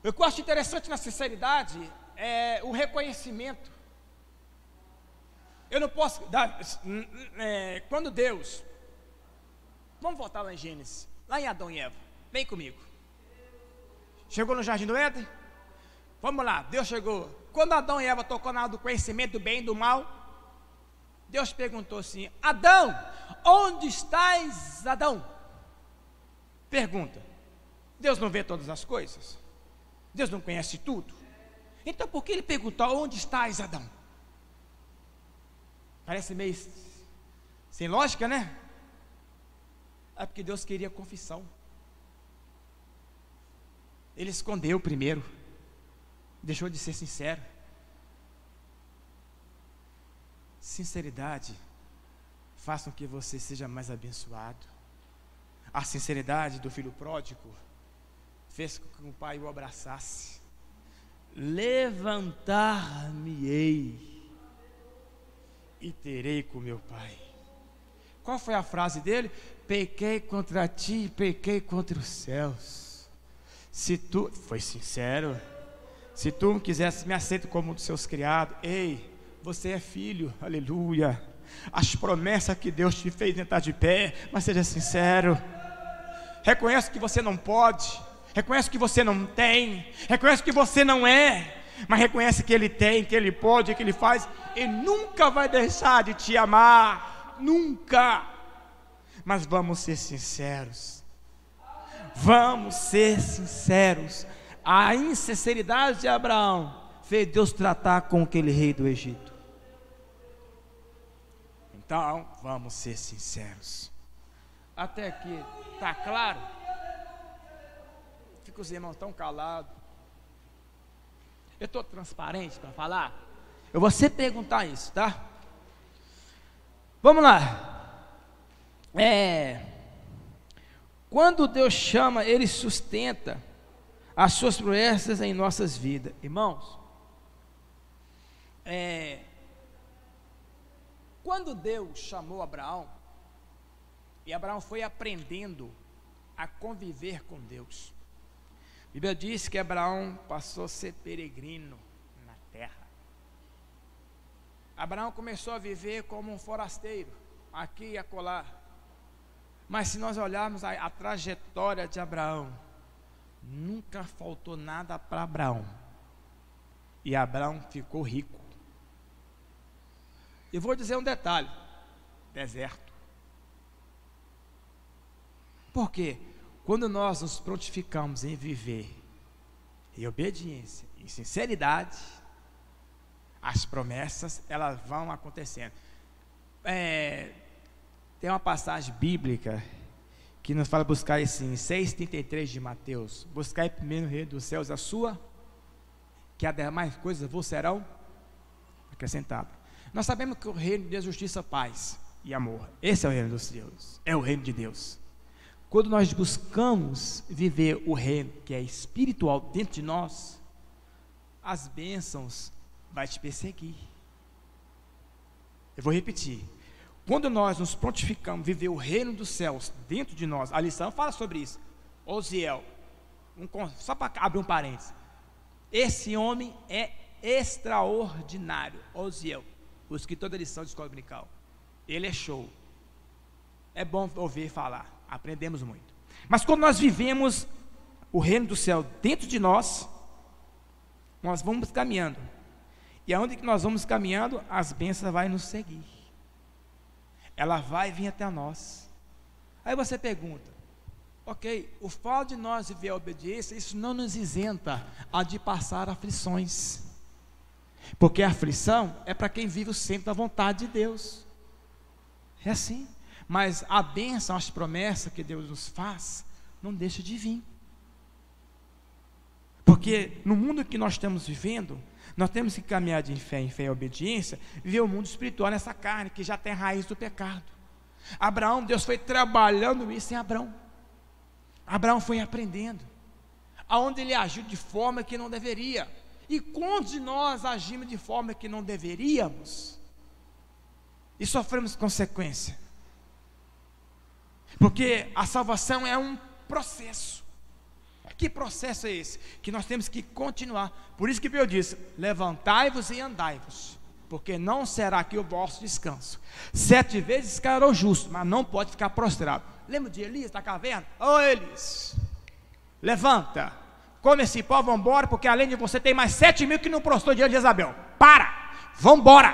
A: O que eu acho interessante na sinceridade é o reconhecimento. Eu não posso dar. Quando Deus. Vamos voltar lá em Gênesis. Lá em Adão e Eva. Vem comigo. Chegou no jardim do Éden? Vamos lá, Deus chegou. Quando Adão e Eva tocou na área do conhecimento do bem e do mal, Deus perguntou assim: Adão, onde estás, Adão? Pergunta. Deus não vê todas as coisas? Deus não conhece tudo? Então por que ele perguntou: onde estás, Adão? Parece meio sem lógica, né? É porque Deus queria confissão. Ele escondeu primeiro, deixou de ser sincero. Sinceridade faz com que você seja mais abençoado. A sinceridade do filho pródigo fez com que o pai o abraçasse. Levantar-me-ei e terei com meu pai. Qual foi a frase dele? Pequei contra ti, pequei contra os céus. Se tu, foi sincero, se tu quisesse me aceita como um dos seus criados, ei, você é filho, aleluia. As promessas que Deus te fez entrar de pé, mas seja sincero. Reconhece que você não pode, reconhece que você não tem, reconhece que você não é, mas reconhece que Ele tem, que Ele pode, que Ele faz, e nunca vai deixar de te amar, nunca. Mas vamos ser sinceros. Vamos ser sinceros. A insinceridade de Abraão fez Deus tratar com aquele rei do Egito. Então, vamos ser sinceros. Até aqui, está claro? Fica os irmãos tão calados. Eu estou transparente para falar? Eu vou sempre perguntar isso, tá? Vamos lá. Quando Deus chama, Ele sustenta as suas promessas em nossas vidas. Irmãos, quando Deus chamou Abraão, e Abraão foi aprendendo a conviver com Deus, a Bíblia diz que Abraão passou a ser peregrino na terra. Abraão começou a viver como um forasteiro, aqui e acolá. Mas se nós olharmos a trajetória de Abraão, nunca faltou nada para Abraão. E Abraão ficou rico. Eu vou dizer um detalhe: deserto. Por quê? Quando nós nos prontificamos em viver em obediência, em sinceridade, as promessas, elas vão acontecendo. Tem uma passagem bíblica que nos fala buscar assim, 6,33 de Mateus: buscai primeiro o reino dos céus, a sua, que as demais coisas vos serão acrescentadas. Nós sabemos que o reino de Deus é justiça, paz e amor. Esse é o reino dos céus, é o reino de Deus. Quando nós buscamos viver o reino que é espiritual dentro de nós, as bênçãos vão te perseguir. Eu vou repetir: quando nós nos prontificamos viver o reino dos céus dentro de nós, a lição fala sobre isso. Osiel, só para abrir um parênteses, esse homem é extraordinário. Osiel, o escritor da lição de escola dominical, ele é show. É bom ouvir falar, aprendemos muito. Mas quando nós vivemos o reino do céu dentro de nós, nós vamos caminhando. E aonde que nós vamos caminhando, as bênçãos vão nos seguir. Ela vai vir até nós. Aí você pergunta: Ok, o fato de nós viver a obediência, isso não nos isenta a de passar aflições, porque a aflição é para quem vive o centro da vontade de Deus, é assim. Mas a bênção, as promessas que Deus nos faz, não deixa de vir, porque no mundo que nós estamos vivendo, nós temos que caminhar de fé em fé e obediência, viver o mundo espiritual nessa carne, que já tem a raiz do pecado. Abraão, Deus foi trabalhando isso em Abraão. Abraão foi aprendendo, aonde ele agiu de forma que não deveria, e quando nós agimos de forma que não deveríamos, e sofremos consequência, porque a salvação é um processo. Que processo é esse? Que nós temos que continuar. Por isso que Deus disse: levantai-vos e andai-vos, porque não será aqui o vosso descanso. 7 vezes caiu o justo, mas não pode ficar prostrado. Lembra de Elias da caverna? Ô Elias, levanta, come esse pó, vamos embora, porque além de você tem mais 7.000 que não prostrou diante de Jezabel. Para, vamos embora.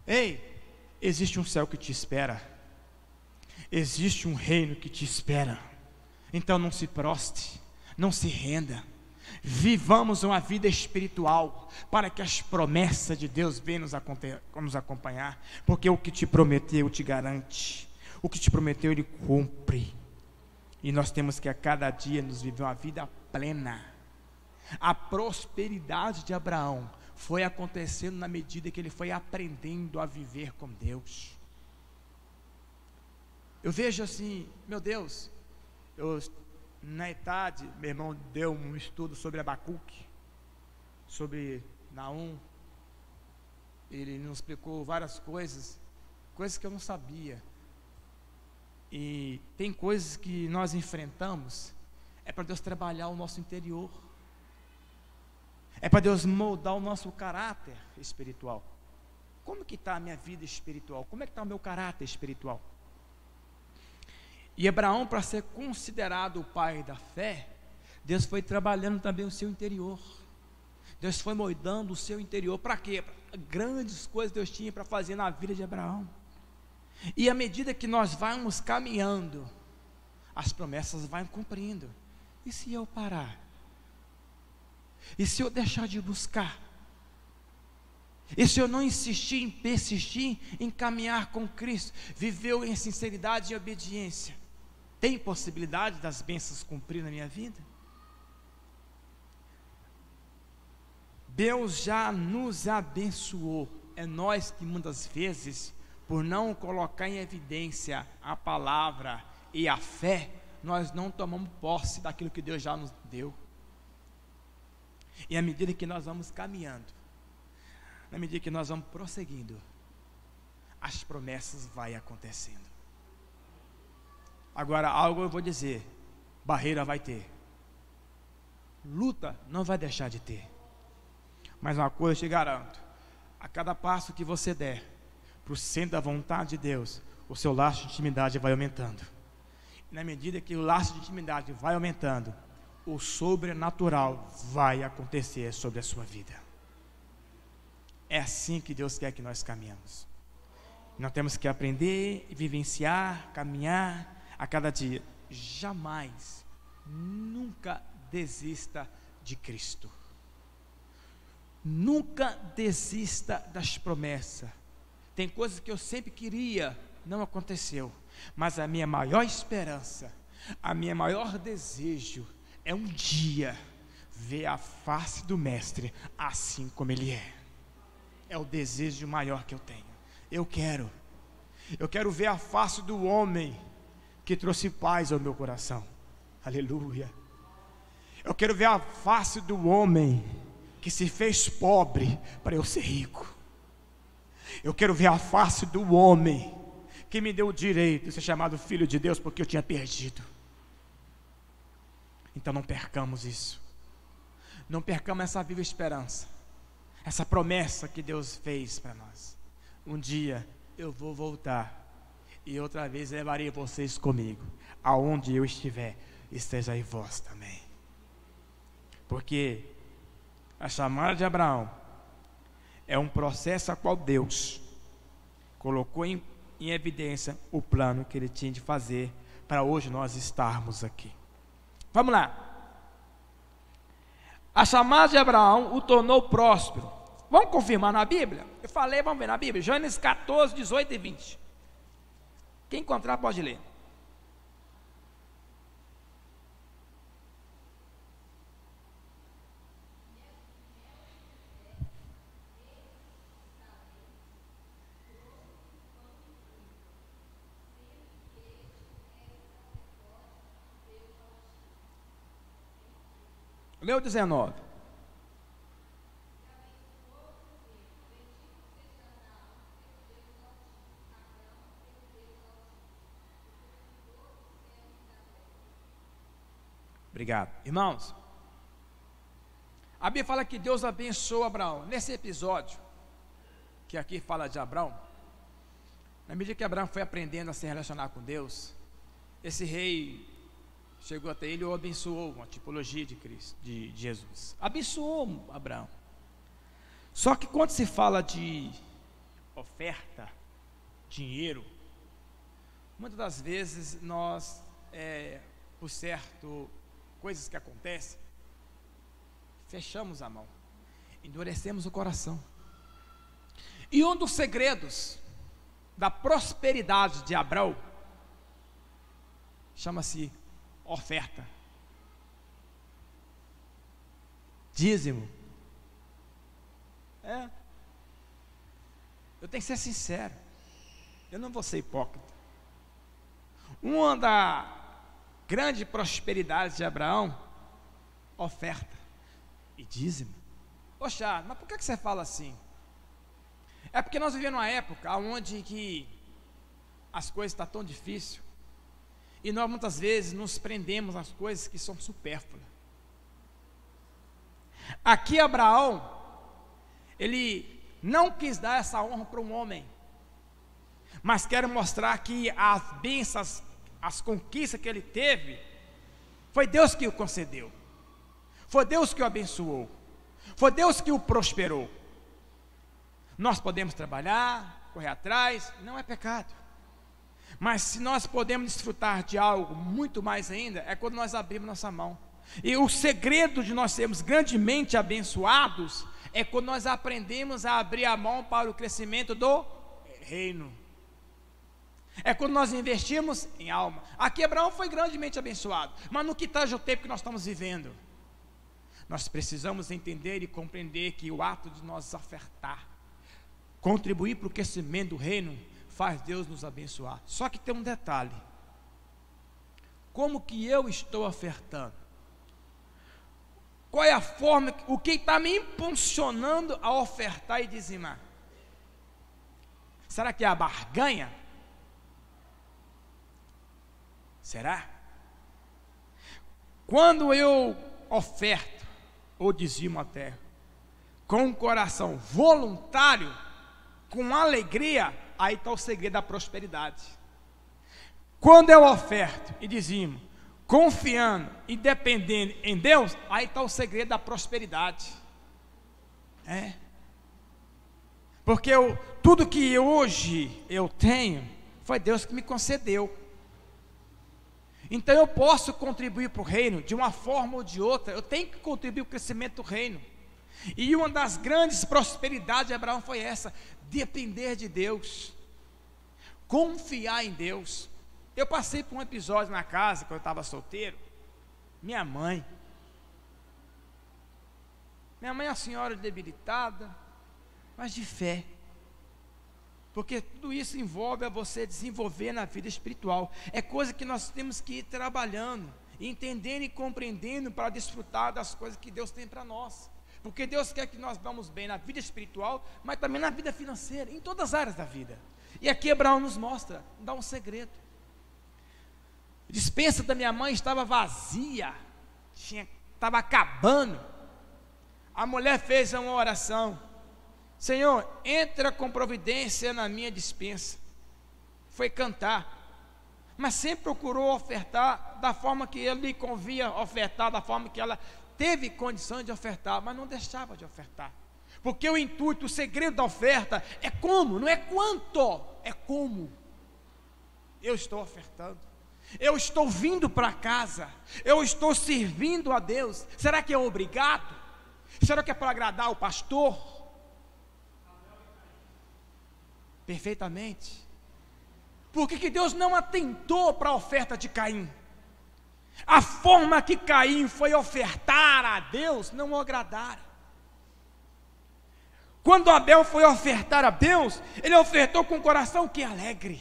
A: Ei, existe um céu que te espera, existe um reino que te espera. Então não se prostre, não se renda, vivamos uma vida espiritual, para que as promessas de Deus venham nos acompanhar, porque o que te prometeu te garante, o que te prometeu Ele cumpre, e nós temos que a cada dia nos viver uma vida plena. A prosperidade de Abraão foi acontecendo na medida que ele foi aprendendo a viver com Deus. Eu vejo assim, meu Deus, na idade, meu irmão deu um estudo sobre Abacuque, sobre Naum, ele nos explicou várias coisas que eu não sabia, e tem coisas que nós enfrentamos, é para Deus trabalhar o nosso interior, é para Deus moldar o nosso caráter espiritual. Como que está a minha vida espiritual? Como é que está o meu caráter espiritual? E Abraão, para ser considerado o pai da fé, Deus foi trabalhando também o seu interior. Deus foi moldando o seu interior. Para quê? Grandes coisas Deus tinha para fazer na vida de Abraão. E à medida que nós vamos caminhando, as promessas vão cumprindo. E se eu parar? E se eu deixar de buscar? E se eu não insistir, em persistir, em caminhar com Cristo, viver em sinceridade e obediência, tem possibilidade das bênçãos cumprir na minha vida? Deus já nos abençoou. É nós que muitas vezes, por não colocar em evidência a palavra e a fé, nós não tomamos posse daquilo que Deus já nos deu. E à medida que nós vamos caminhando, na medida que nós vamos prosseguindo, as promessas vão acontecendo. Agora, algo eu vou dizer: barreira vai ter, luta não vai deixar de ter, mas uma coisa eu te garanto: a cada passo que você der para o centro da vontade de Deus, o seu laço de intimidade vai aumentando. E na medida que o laço de intimidade vai aumentando, o sobrenatural vai acontecer sobre a sua vida. É assim que Deus quer que nós caminhamos. Nós temos que aprender, vivenciar, caminhar a cada dia. Jamais, nunca desista de Cristo. Nunca desista das promessas. Tem coisas que eu sempre queria, não aconteceu, mas a minha maior esperança, a minha maior desejo é um dia ver a face do Mestre assim como Ele é. É o desejo maior que eu tenho. Eu quero ver a face do homem que trouxe paz ao meu coração. Aleluia. Eu quero ver a face do homem que se fez pobre para eu ser rico. Eu quero ver a face do homem que me deu o direito de ser chamado filho de Deus porque eu tinha perdido. Então não percamos isso. Não percamos essa viva esperança, essa promessa que Deus fez para nós. Um dia eu vou voltar e outra vez levarei vocês comigo. Aonde eu estiver, esteja aí vós também. Porque a chamada de Abraão é um processo a qual Deus colocou em evidência o plano que Ele tinha de fazer para hoje nós estarmos aqui. Vamos lá. A chamada de Abraão o tornou próspero. Vamos confirmar na Bíblia? Eu falei, vamos ver na Bíblia. Gênesis 14, 18 e 20. Quem encontrar pode ler. Leu 19. Obrigado. Irmãos, a Bíblia fala que Deus abençoou Abraão. Nesse episódio, que aqui fala de Abraão, na medida que Abraão foi aprendendo a se relacionar com Deus, esse rei chegou até ele e o abençoou, uma tipologia de Cristo, de Jesus. Abençoou Abraão. Só que quando se fala de oferta, dinheiro, muitas das vezes nós, por certo, coisas que acontecem, fechamos a mão, endurecemos o coração. E um dos segredos da prosperidade de Abraão chama-se oferta, dízimo. Eu tenho que ser sincero, eu não vou ser hipócrita. Uma da grande prosperidade de Abraão, oferta e dízimo. Poxa, mas por que você fala assim? É porque nós vivemos uma época onde que as coisas estão tão difíceis, e nós muitas vezes nos prendemos nas coisas que são supérfluas. Aqui Abraão, ele não quis dar essa honra para um homem, mas quero mostrar que as bênçãos, as conquistas que ele teve, foi Deus que o concedeu, foi Deus que o abençoou, foi Deus que o prosperou. Nós podemos trabalhar, correr atrás, não é pecado. Mas se nós podemos desfrutar de algo muito mais ainda, é quando nós abrimos nossa mão. E o segredo de nós sermos grandemente abençoados é quando nós aprendemos a abrir a mão para o crescimento do reino. É quando nós investimos em alma. Aqui Abraão foi grandemente abençoado, mas no que tange o tempo que nós estamos vivendo, nós precisamos entender e compreender que o ato de nós ofertar, contribuir para o crescimento do reino, faz Deus nos abençoar. Só que tem um detalhe: como que eu estou ofertando? Qual é a forma, o que está me impulsionando a ofertar e dizimar? Será que é a barganha? Será? Quando eu oferto ou dizimo a terra com um coração voluntário, com alegria, aí está o segredo da prosperidade. Quando eu oferto e dizimo, confiando e dependendo em Deus, aí está o segredo da prosperidade. Porque tudo que hoje eu tenho, foi Deus que me concedeu. Então eu posso contribuir para o reino, de uma forma ou de outra, eu tenho que contribuir para o crescimento do reino. E uma das grandes prosperidades de Abraão foi essa: depender de Deus, confiar em Deus. Eu passei por um episódio na casa, quando eu estava solteiro. Minha mãe é uma senhora debilitada, mas de fé, porque tudo isso envolve a você desenvolver na vida espiritual. É coisa que nós temos que ir trabalhando, entendendo e compreendendo, para desfrutar das coisas que Deus tem para nós. Porque Deus quer que nós vamos bem na vida espiritual, mas também na vida financeira, em todas as áreas da vida. E aqui Abraão nos mostra, dá um segredo. A despensa da minha mãe estava vazia, estava acabando. A mulher fez uma oração: Senhor, entra com providência na minha despensa. Foi cantar, mas sempre procurou ofertar da forma que ele lhe convia ofertar, da forma que ela teve condição de ofertar, mas não deixava de ofertar. Porque o intuito, o segredo da oferta é como, não é quanto, é como eu estou ofertando. Eu estou vindo para casa, eu estou servindo a Deus. Será que é obrigado? Será que é para agradar o pastor? Perfeitamente. Por que Deus não atentou para a oferta de Caim? A forma que Caim foi ofertar a Deus não o agradara. Quando Abel foi ofertar a Deus, ele ofertou com o coração que alegre.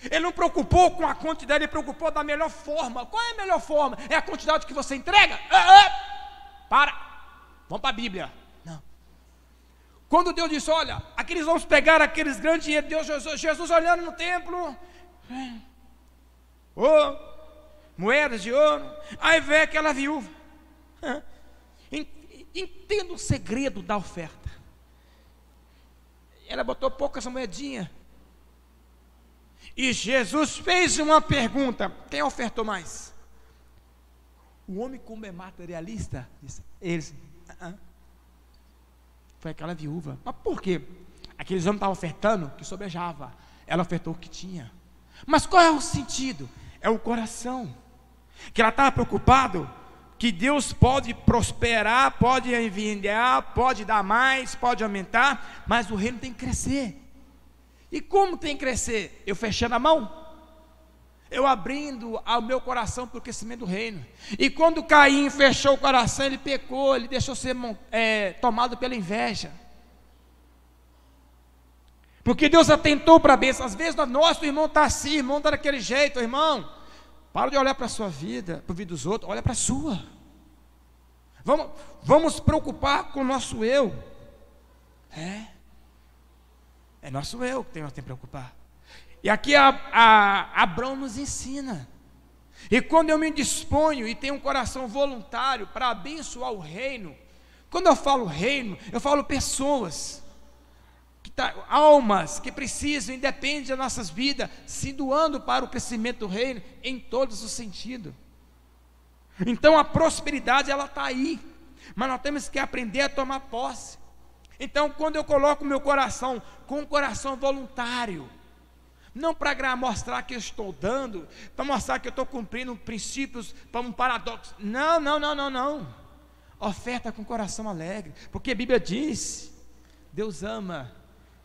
A: Ele não preocupou com a quantidade, ele preocupou da melhor forma. Qual é a melhor forma? É a quantidade que você entrega? Para, vamos para a Bíblia. Não. Quando Deus disse, olha, aqueles vamos pegar aqueles grandes dinheiros, Jesus olhando no templo, moedas de ouro, aí vem aquela viúva. Entenda o segredo da oferta. Ela botou poucas moedinhas. E Jesus fez uma pergunta: quem ofertou mais? O homem, como é materialista, disse, eles, foi aquela viúva. Mas por quê? Aqueles homens estavam ofertando que sobejava. Ela ofertou o que tinha. Mas qual é o sentido? É o coração. Que ela estava preocupada que Deus pode prosperar, pode enviar, pode dar mais, pode aumentar, mas o reino tem que crescer. E como tem que crescer? Eu fechando a mão, eu abrindo o meu coração para o crescimento do reino. E quando Caim fechou o coração, ele pecou, ele deixou ser tomado pela inveja. Porque Deus atentou para a bênção. Às vezes nosso irmão está assim, irmão está daquele jeito, irmão. Para de olhar para a sua vida, para a vida dos outros, olha para a sua. Vamos preocupar com o nosso eu. É nosso eu que nós temos que preocupar. E aqui Abraão nos ensina. E quando eu me disponho e tenho um coração voluntário para abençoar o reino, quando eu falo reino, eu falo pessoas, almas que precisam e dependem das nossas vidas, se doando para o crescimento do reino, em todos os sentidos. Então a prosperidade ela está aí, mas nós temos que aprender a tomar posse. Então quando eu coloco o meu coração com um coração voluntário, não para mostrar que eu estou dando, para mostrar que eu estou cumprindo princípios, para um paradoxo, não, oferta com coração alegre, porque a Bíblia diz, Deus ama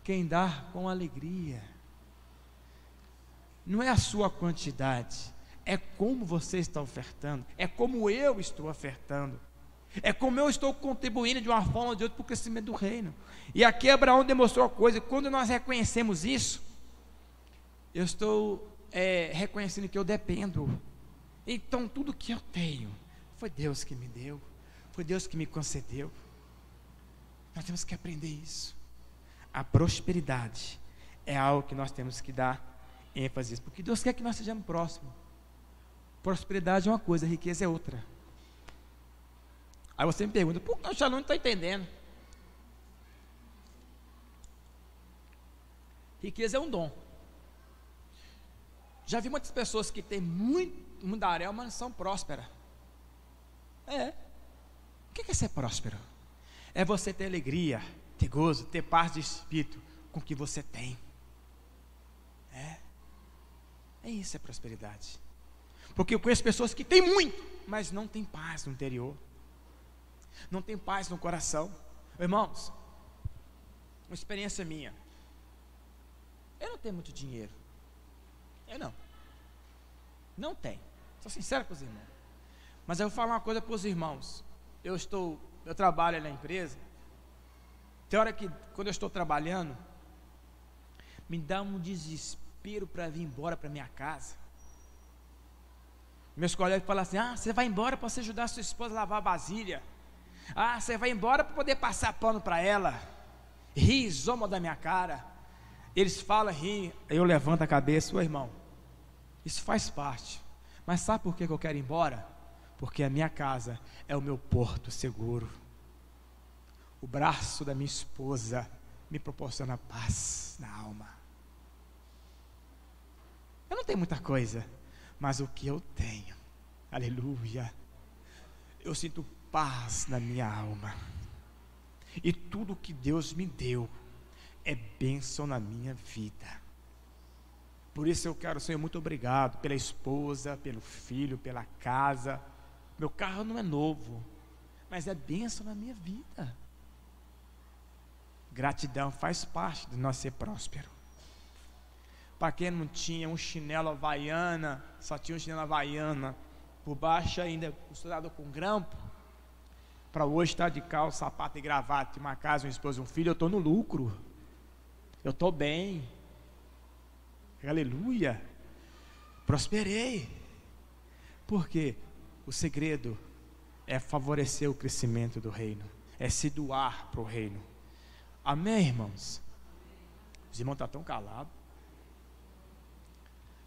A: quem dá com alegria. Não é a sua quantidade, é como você está ofertando, é como eu estou ofertando, é como eu estou contribuindo de uma forma ou de outra para o crescimento do reino. E aqui Abraão demonstrou a coisa. Quando nós reconhecemos isso, eu estou reconhecendo que eu dependo. Então tudo que eu tenho foi Deus que me deu, foi Deus que me concedeu. Nós temos que aprender isso. A prosperidade é algo que nós temos que dar ênfase, porque Deus quer que nós sejamos próximos. Prosperidade é uma coisa, riqueza é outra. Aí você me pergunta, por que eu já não estou entendendo? Riqueza é um dom. Já vi muitas pessoas que têm muito mundaréu, mas são prósperas. O que é ser próspero? É você ter alegria, ter gozo, ter paz de espírito com o que você tem. É isso, é prosperidade. Porque eu conheço pessoas que têm muito, mas não têm paz no interior, não tem paz no coração. Irmãos, uma experiência minha, eu não tenho muito dinheiro, eu não tenho, sou sincero com os irmãos, mas eu vou falar uma coisa para os irmãos. Eu trabalho na empresa. Tem hora que quando eu estou trabalhando, me dá um desespero para vir embora para minha casa. Meus colegas falam assim, você vai embora para você ajudar a sua esposa a lavar a vasilha, você vai embora para poder passar pano para ela, ri, zoma da minha cara. Eles falam, ri, eu levanto a cabeça, irmão, isso faz parte, mas sabe por que eu quero ir embora? Porque a minha casa é o meu porto seguro. O braço da minha esposa me proporciona paz na alma. Eu não tenho muita coisa, mas o que eu tenho, aleluia, eu sinto paz na minha alma. E tudo que Deus me deu é bênção na minha vida. Por isso eu quero, Senhor, muito obrigado pela esposa, pelo filho, pela casa. Meu carro não é novo, mas é bênção na minha vida. Gratidão faz parte de nós ser próspero. Para quem não tinha um chinelo havaiana, só tinha um chinelo havaiana, por baixo ainda costurado com grampo, para hoje estar de calça, sapato e gravata, uma casa, uma esposa, um filho, eu estou no lucro, eu estou bem, aleluia, prosperei. Porque o segredo é favorecer o crescimento do reino, é se doar para o reino. Amém, irmãos? Os irmãos estão tão calados.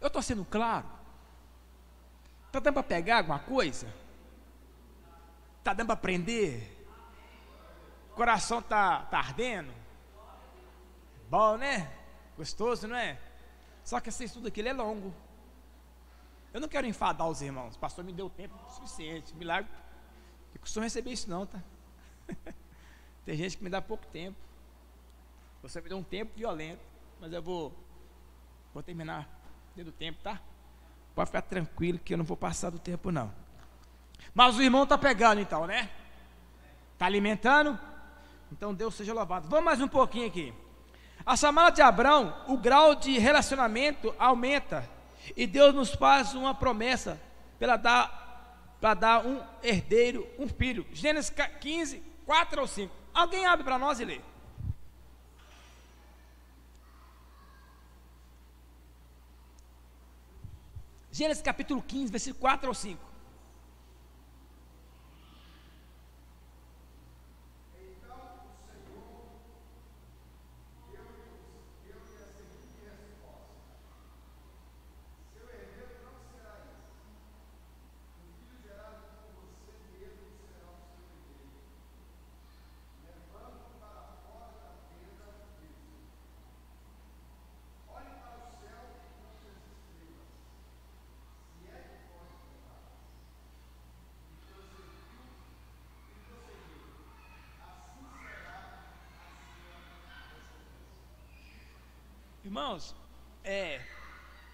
A: Eu estou sendo claro? Está dando para pegar alguma coisa? Está dando para aprender? O coração está ardendo? Bom, né? Gostoso, não é? Só que esse estudo aqui ele é longo. Eu não quero enfadar os irmãos. O pastor me deu tempo suficiente. Milagre. Eu costumo receber isso não, tá? Tem gente que me dá pouco tempo. Você me deu um tempo violento, mas eu vou terminar dentro do tempo, tá? Pode ficar tranquilo que eu não vou passar do tempo não. Mas o irmão está pegando então, né? Está alimentando? Então Deus seja louvado. Vamos mais um pouquinho aqui. A chamada de Abraão, o grau de relacionamento aumenta. E Deus nos faz uma promessa para dar um herdeiro, um filho. Gênesis 15, 4 ou 5. Alguém abre para nós e lê. Gênesis capítulo 15, versículo 4 ou 5. Irmãos,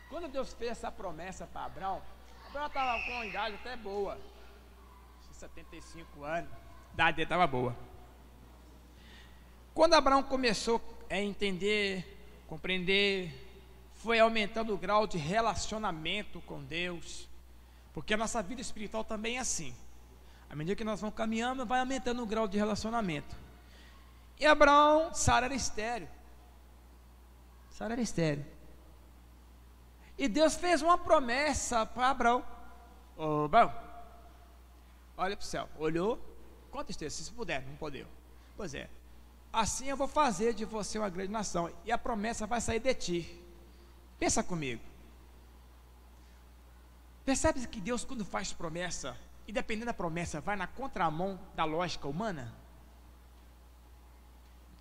A: quando Deus fez essa promessa para Abraão estava com uma idade até boa, 75 anos, a idade dele estava boa. Quando Abraão começou a entender, compreender, foi aumentando o grau de relacionamento com Deus, porque a nossa vida espiritual também é assim. À medida que nós vamos caminhando, vai aumentando o grau de relacionamento. E Abraão, Sara era estéril. Sara era estéril. E Deus fez uma promessa para Abraão. Abraão, olha para o céu. Olhou, conta isso, se puder, não pode. Pois é, assim eu vou fazer de você uma grande nação, e a promessa vai sair de ti. Pensa comigo. Percebe que Deus, quando faz promessa, e dependendo da promessa, vai na contramão da lógica humana?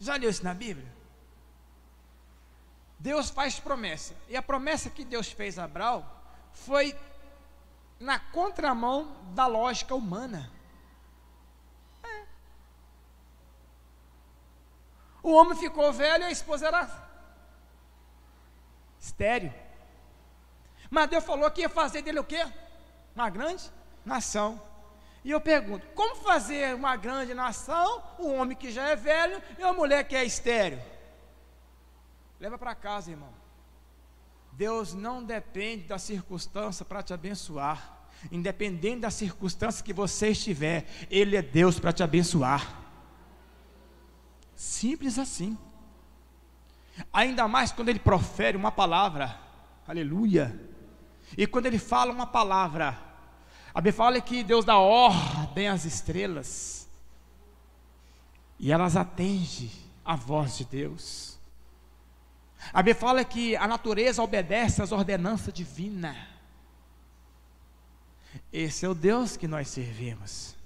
A: Já leu isso na Bíblia? Deus faz promessa, e a promessa que Deus fez a Abraão foi na contramão da lógica humana. O homem ficou velho e a esposa era estéril. Mas Deus falou que ia fazer dele o quê? Uma grande nação. E eu pergunto, como fazer uma grande nação, um homem que já é velho e uma mulher que é estéril? Leva para casa, irmão. Deus não depende da circunstância para te abençoar. Independente da circunstância que você estiver, Ele é Deus para te abençoar. Simples assim. Ainda mais quando Ele profere uma palavra. Aleluia. E quando Ele fala uma palavra, a Bíblia fala que Deus dá ordem às estrelas, e elas atendem a voz de Deus. A Bíblia fala que a natureza obedece às ordenanças divinas. Esse é o Deus que nós servimos.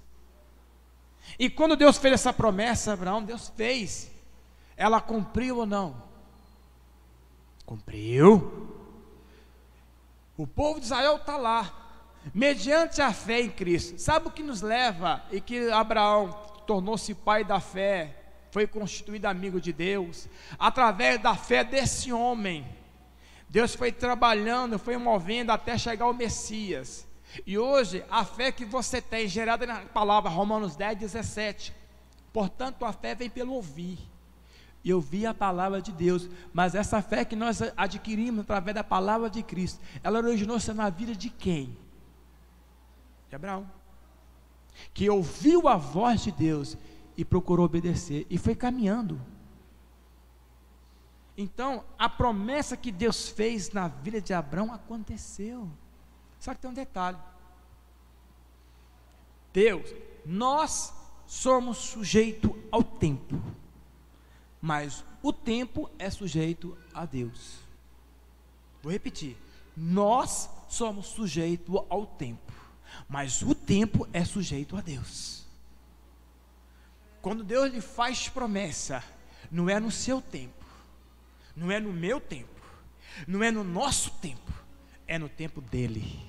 A: E quando Deus fez essa promessa a Abraão, Deus fez. Ela cumpriu ou não? Cumpriu. O povo de Israel está lá, mediante a fé em Cristo. Sabe o que nos leva, e que Abraão tornou-se pai da fé, foi constituído amigo de Deus, através da fé desse homem, Deus foi trabalhando, foi movendo até chegar o Messias. E hoje, a fé que você tem, gerada na palavra Romanos 10, 17. Portanto, a fé vem pelo ouvir. E ouvir a palavra de Deus. Mas essa fé que nós adquirimos através da palavra de Cristo, ela originou-se na vida de quem? De Abraão. Que ouviu a voz de Deus e procurou obedecer. E foi caminhando. Então, a promessa que Deus fez na vida de Abraão aconteceu. Só que tem um detalhe. Nós somos sujeitos ao tempo, mas o tempo é sujeito a Deus. Vou repetir. Nós somos sujeitos ao tempo, mas o tempo é sujeito a Deus. Quando Deus lhe faz promessa, não é no seu tempo, não é no meu tempo, não é no nosso tempo, é no tempo dele.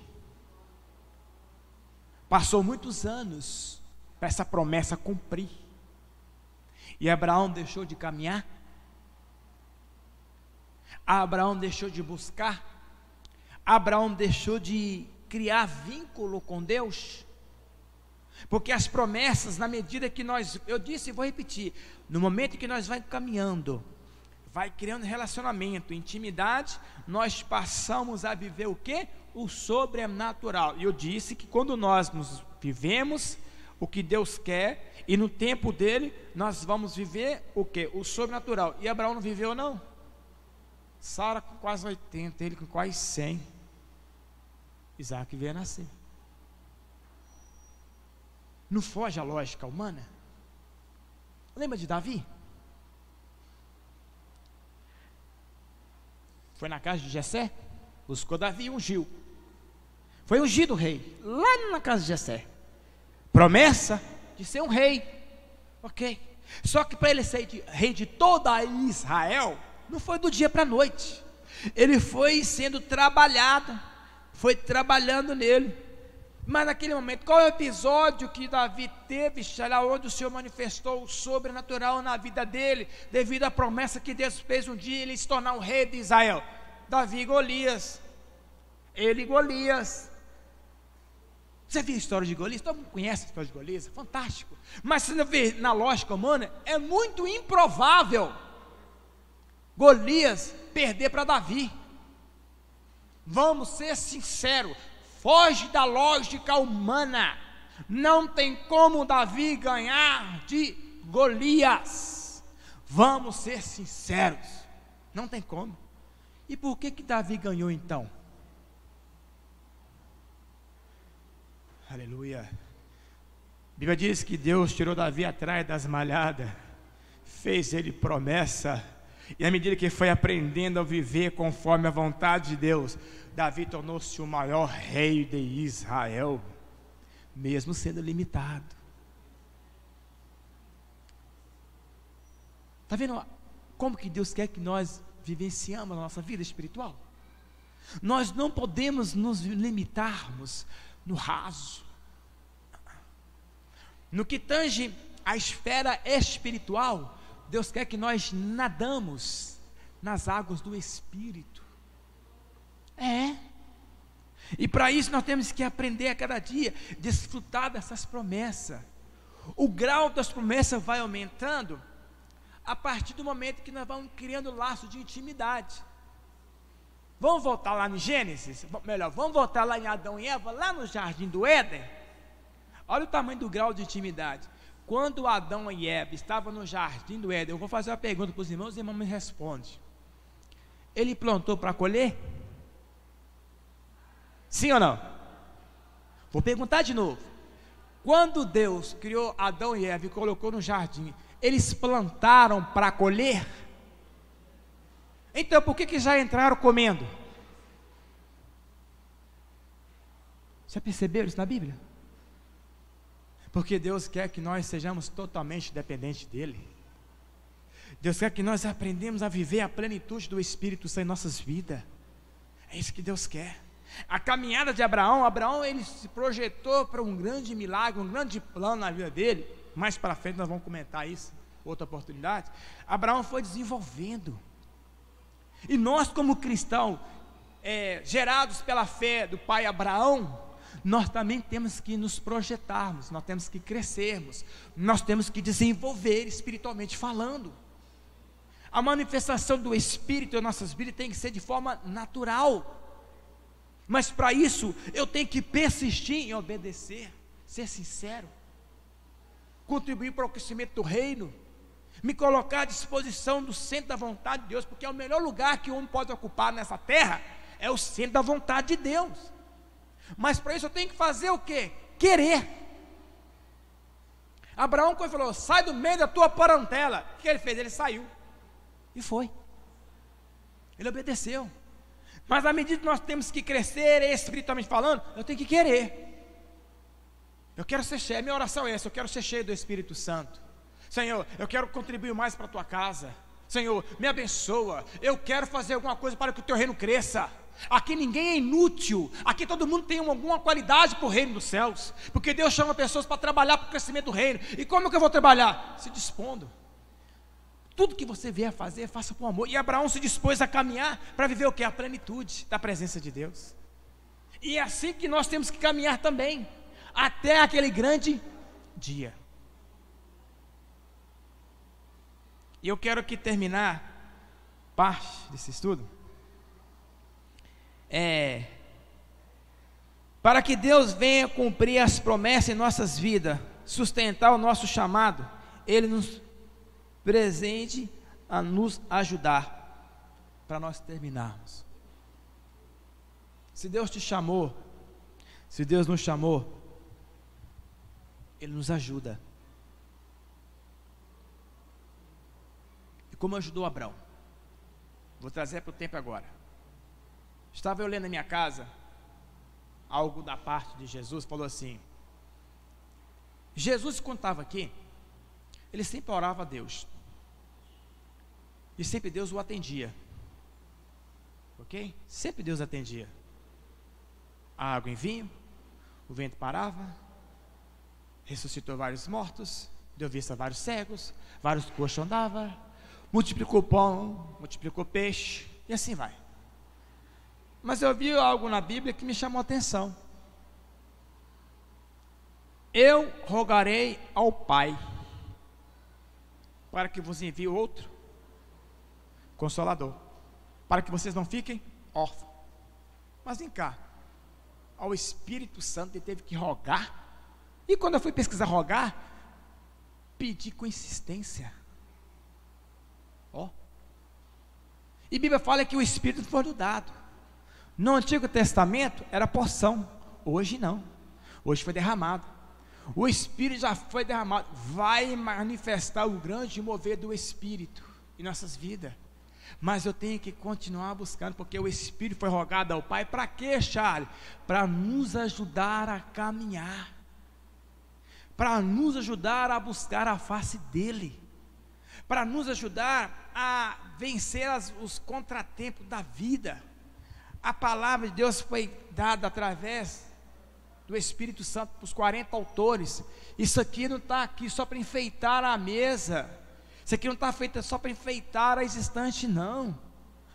A: Passou muitos anos para essa promessa cumprir, e Abraão deixou de caminhar, Abraão deixou de buscar, Abraão deixou de criar vínculo com Deus, porque as promessas, na medida que eu disse e vou repetir, no momento que nós vamos caminhando, vai criando relacionamento, intimidade, nós passamos a viver o quê? O sobrenatural. E eu disse que quando nós vivemos o que Deus quer, e no tempo dele, nós vamos viver o quê? O sobrenatural. E Abraão não viveu, não? Sara com quase 80, ele com quase 100. Isaac veio a nascer. Não foge a lógica humana? Lembra de Davi? Foi na casa de Jessé, buscou Davi e ungiu. Foi ungido o rei, lá na casa de Jessé. Promessa de ser um rei. Ok. Só que para ele ser rei de toda Israel, não foi do dia para a noite. Ele foi sendo trabalhado, foi trabalhando nele. Mas naquele momento, qual é o episódio que Davi teve, onde o Senhor manifestou o sobrenatural na vida dele, devido à promessa que Deus fez um dia, ele se tornar o rei de Israel? Davi e Golias. Ele e Golias. Você viu a história de Golias? Todo mundo conhece a história de Golias, é fantástico. Mas se você vê na lógica humana, é muito improvável Golias perder para Davi. Vamos ser sinceros, foge da lógica humana. Não tem como Davi ganhar de Golias. Vamos ser sinceros, não tem como. E por que Davi ganhou então? Aleluia. A Bíblia diz que Deus tirou Davi atrás das malhadas, fez ele promessa, e à medida que foi aprendendo a viver conforme a vontade de Deus, Davi tornou-se o maior rei de Israel, mesmo sendo limitado. Está vendo como que Deus quer que nós vivenciamos a nossa vida espiritual? Nós não podemos nos limitarmos no raso. No que tange a esfera espiritual, Deus quer que nós nadamos nas águas do Espírito. E para isso nós temos que aprender a cada dia, desfrutar dessas promessas. O grau das promessas vai aumentando a partir do momento que nós vamos criando laço de intimidade. Vamos voltar lá em Gênesis? Melhor, vamos voltar lá em Adão e Eva, lá no jardim do Éden. Olha o tamanho do grau de intimidade. Quando Adão e Eva estavam no jardim do Éden, eu vou fazer uma pergunta para os irmãos me respondem. Ele plantou para colher? Sim ou não? Vou perguntar de novo. Quando Deus criou Adão e Eva e colocou no jardim, eles plantaram para colher? Então por que já entraram comendo? Já perceberam isso na Bíblia? Porque Deus quer que nós sejamos totalmente dependentes dEle. Deus quer que nós aprendamos a viver a plenitude do Espírito Santo em nossas vidas. É isso que Deus quer. A caminhada de Abraão, ele se projetou para um grande milagre, um grande plano na vida dele. Mais para frente nós vamos comentar isso, outra oportunidade. Abraão foi desenvolvendo. E nós, como cristãos, gerados pela fé do pai Abraão, nós também temos que nos projetarmos, nós temos que crescermos, nós temos que desenvolver espiritualmente falando. A manifestação do Espírito em nossas vidas tem que ser de forma natural, mas para isso eu tenho que persistir em obedecer, ser sincero, contribuir para o crescimento do reino, me colocar à disposição do centro da vontade de Deus, porque é o melhor lugar que o homem pode ocupar nessa terra, é o centro da vontade de Deus. Mas para isso eu tenho que fazer o quê? Querer. Abraão, quando falou, sai do meio da tua parentela, o que ele fez? Ele saiu e foi, ele obedeceu. Mas à medida que nós temos que crescer espiritualmente falando, eu tenho que querer. Eu quero ser cheio, minha oração é essa, eu quero ser cheio do Espírito Santo. Senhor, eu quero contribuir mais para a tua casa. Senhor, me abençoa, eu quero fazer alguma coisa para que o teu reino cresça. Aqui ninguém é inútil, aqui todo mundo tem alguma qualidade para o reino dos céus, porque Deus chama pessoas para trabalhar para o crescimento do reino. E como é que eu vou trabalhar? Se dispondo. Tudo que você vier fazer, faça com amor. E Abraão se dispôs a caminhar para viver o que? A plenitude da presença de Deus. E é assim que nós temos que caminhar também, até aquele grande dia. E eu quero aqui terminar parte desse estudo. Para que Deus venha cumprir as promessas em nossas vidas, sustentar o nosso chamado, Ele nos presente a nos ajudar, para nós terminarmos. Se Deus te chamou, se Deus nos chamou, Ele nos ajuda. E como ajudou Abraão? Vou trazer para o tempo agora. Estava eu lendo na minha casa algo da parte de Jesus, falou assim: Jesus, quando estava aqui, ele sempre orava a Deus, e sempre Deus o atendia, ok? Sempre Deus atendia. A água em vinho, o vento parava, ressuscitou vários mortos, deu vista a vários cegos, vários coxos andavam, multiplicou pão, multiplicou peixe, e assim vai. Mas eu vi algo na Bíblia que me chamou a atenção. Eu rogarei ao Pai, para que vos envie outro Consolador, para que vocês não fiquem órfãos. Mas vem cá, ao Espírito Santo ele teve que rogar. E quando eu fui pesquisar rogar, pedi com insistência. E a Bíblia fala que o Espírito foi dado. No Antigo Testamento era porção, hoje não, hoje foi derramado. O Espírito já foi derramado, vai manifestar o grande mover do Espírito em nossas vidas. Mas eu tenho que continuar buscando, porque o Espírito foi rogado ao Pai. Para quê, Charles? Para nos ajudar a caminhar, para nos ajudar a buscar a face dEle, para nos ajudar a vencer os contratempos da vida. A palavra de Deus foi dada através do Espírito Santo para os 40 autores. Isso aqui não está aqui só para enfeitar a mesa, isso aqui não está feito só para enfeitar as estantes, não.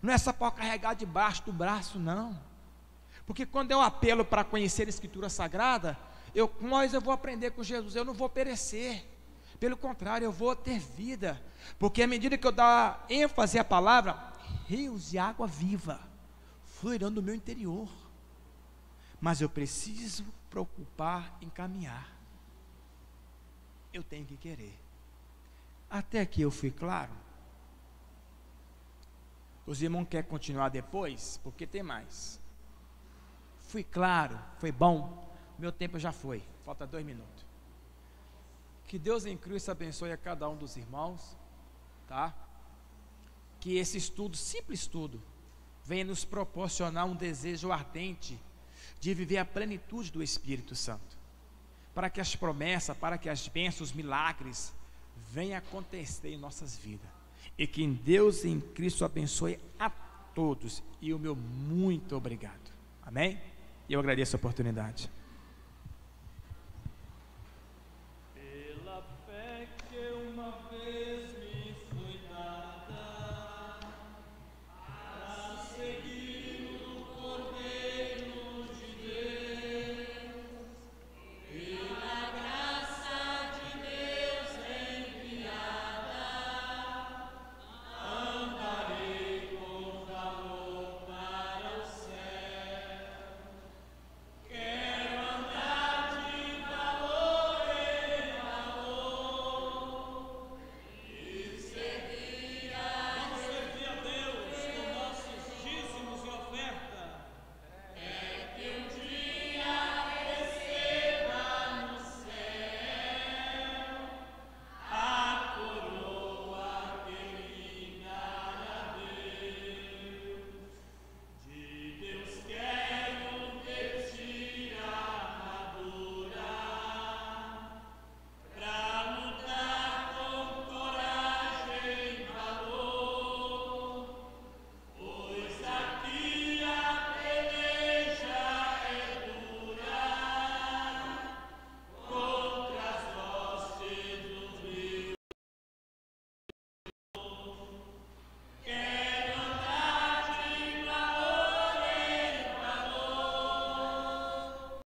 A: Não é só para carregar debaixo do braço, não. Porque quando eu apelo para conhecer a Escritura Sagrada, eu vou aprender com Jesus, eu não vou perecer. Pelo contrário, eu vou ter vida. Porque à medida que eu dar ênfase à palavra, rios de água viva fluirão do meu interior. Mas eu preciso preocupar em caminhar. Eu tenho que querer. Até aqui eu fui claro? Os irmãos querem continuar depois? Porque tem mais. Fui claro? Foi bom? Meu tempo já foi, falta 2 minutos. Que Deus em Cristo abençoe a cada um dos irmãos, tá? Que esse estudo, simples estudo, venha nos proporcionar um desejo ardente de viver a plenitude do Espírito Santo, para que as promessas, para que as bênçãos, os milagres venham acontecer em nossas vidas, e que Deus em Cristo abençoe a todos, e o meu muito obrigado, amém? E eu agradeço a oportunidade.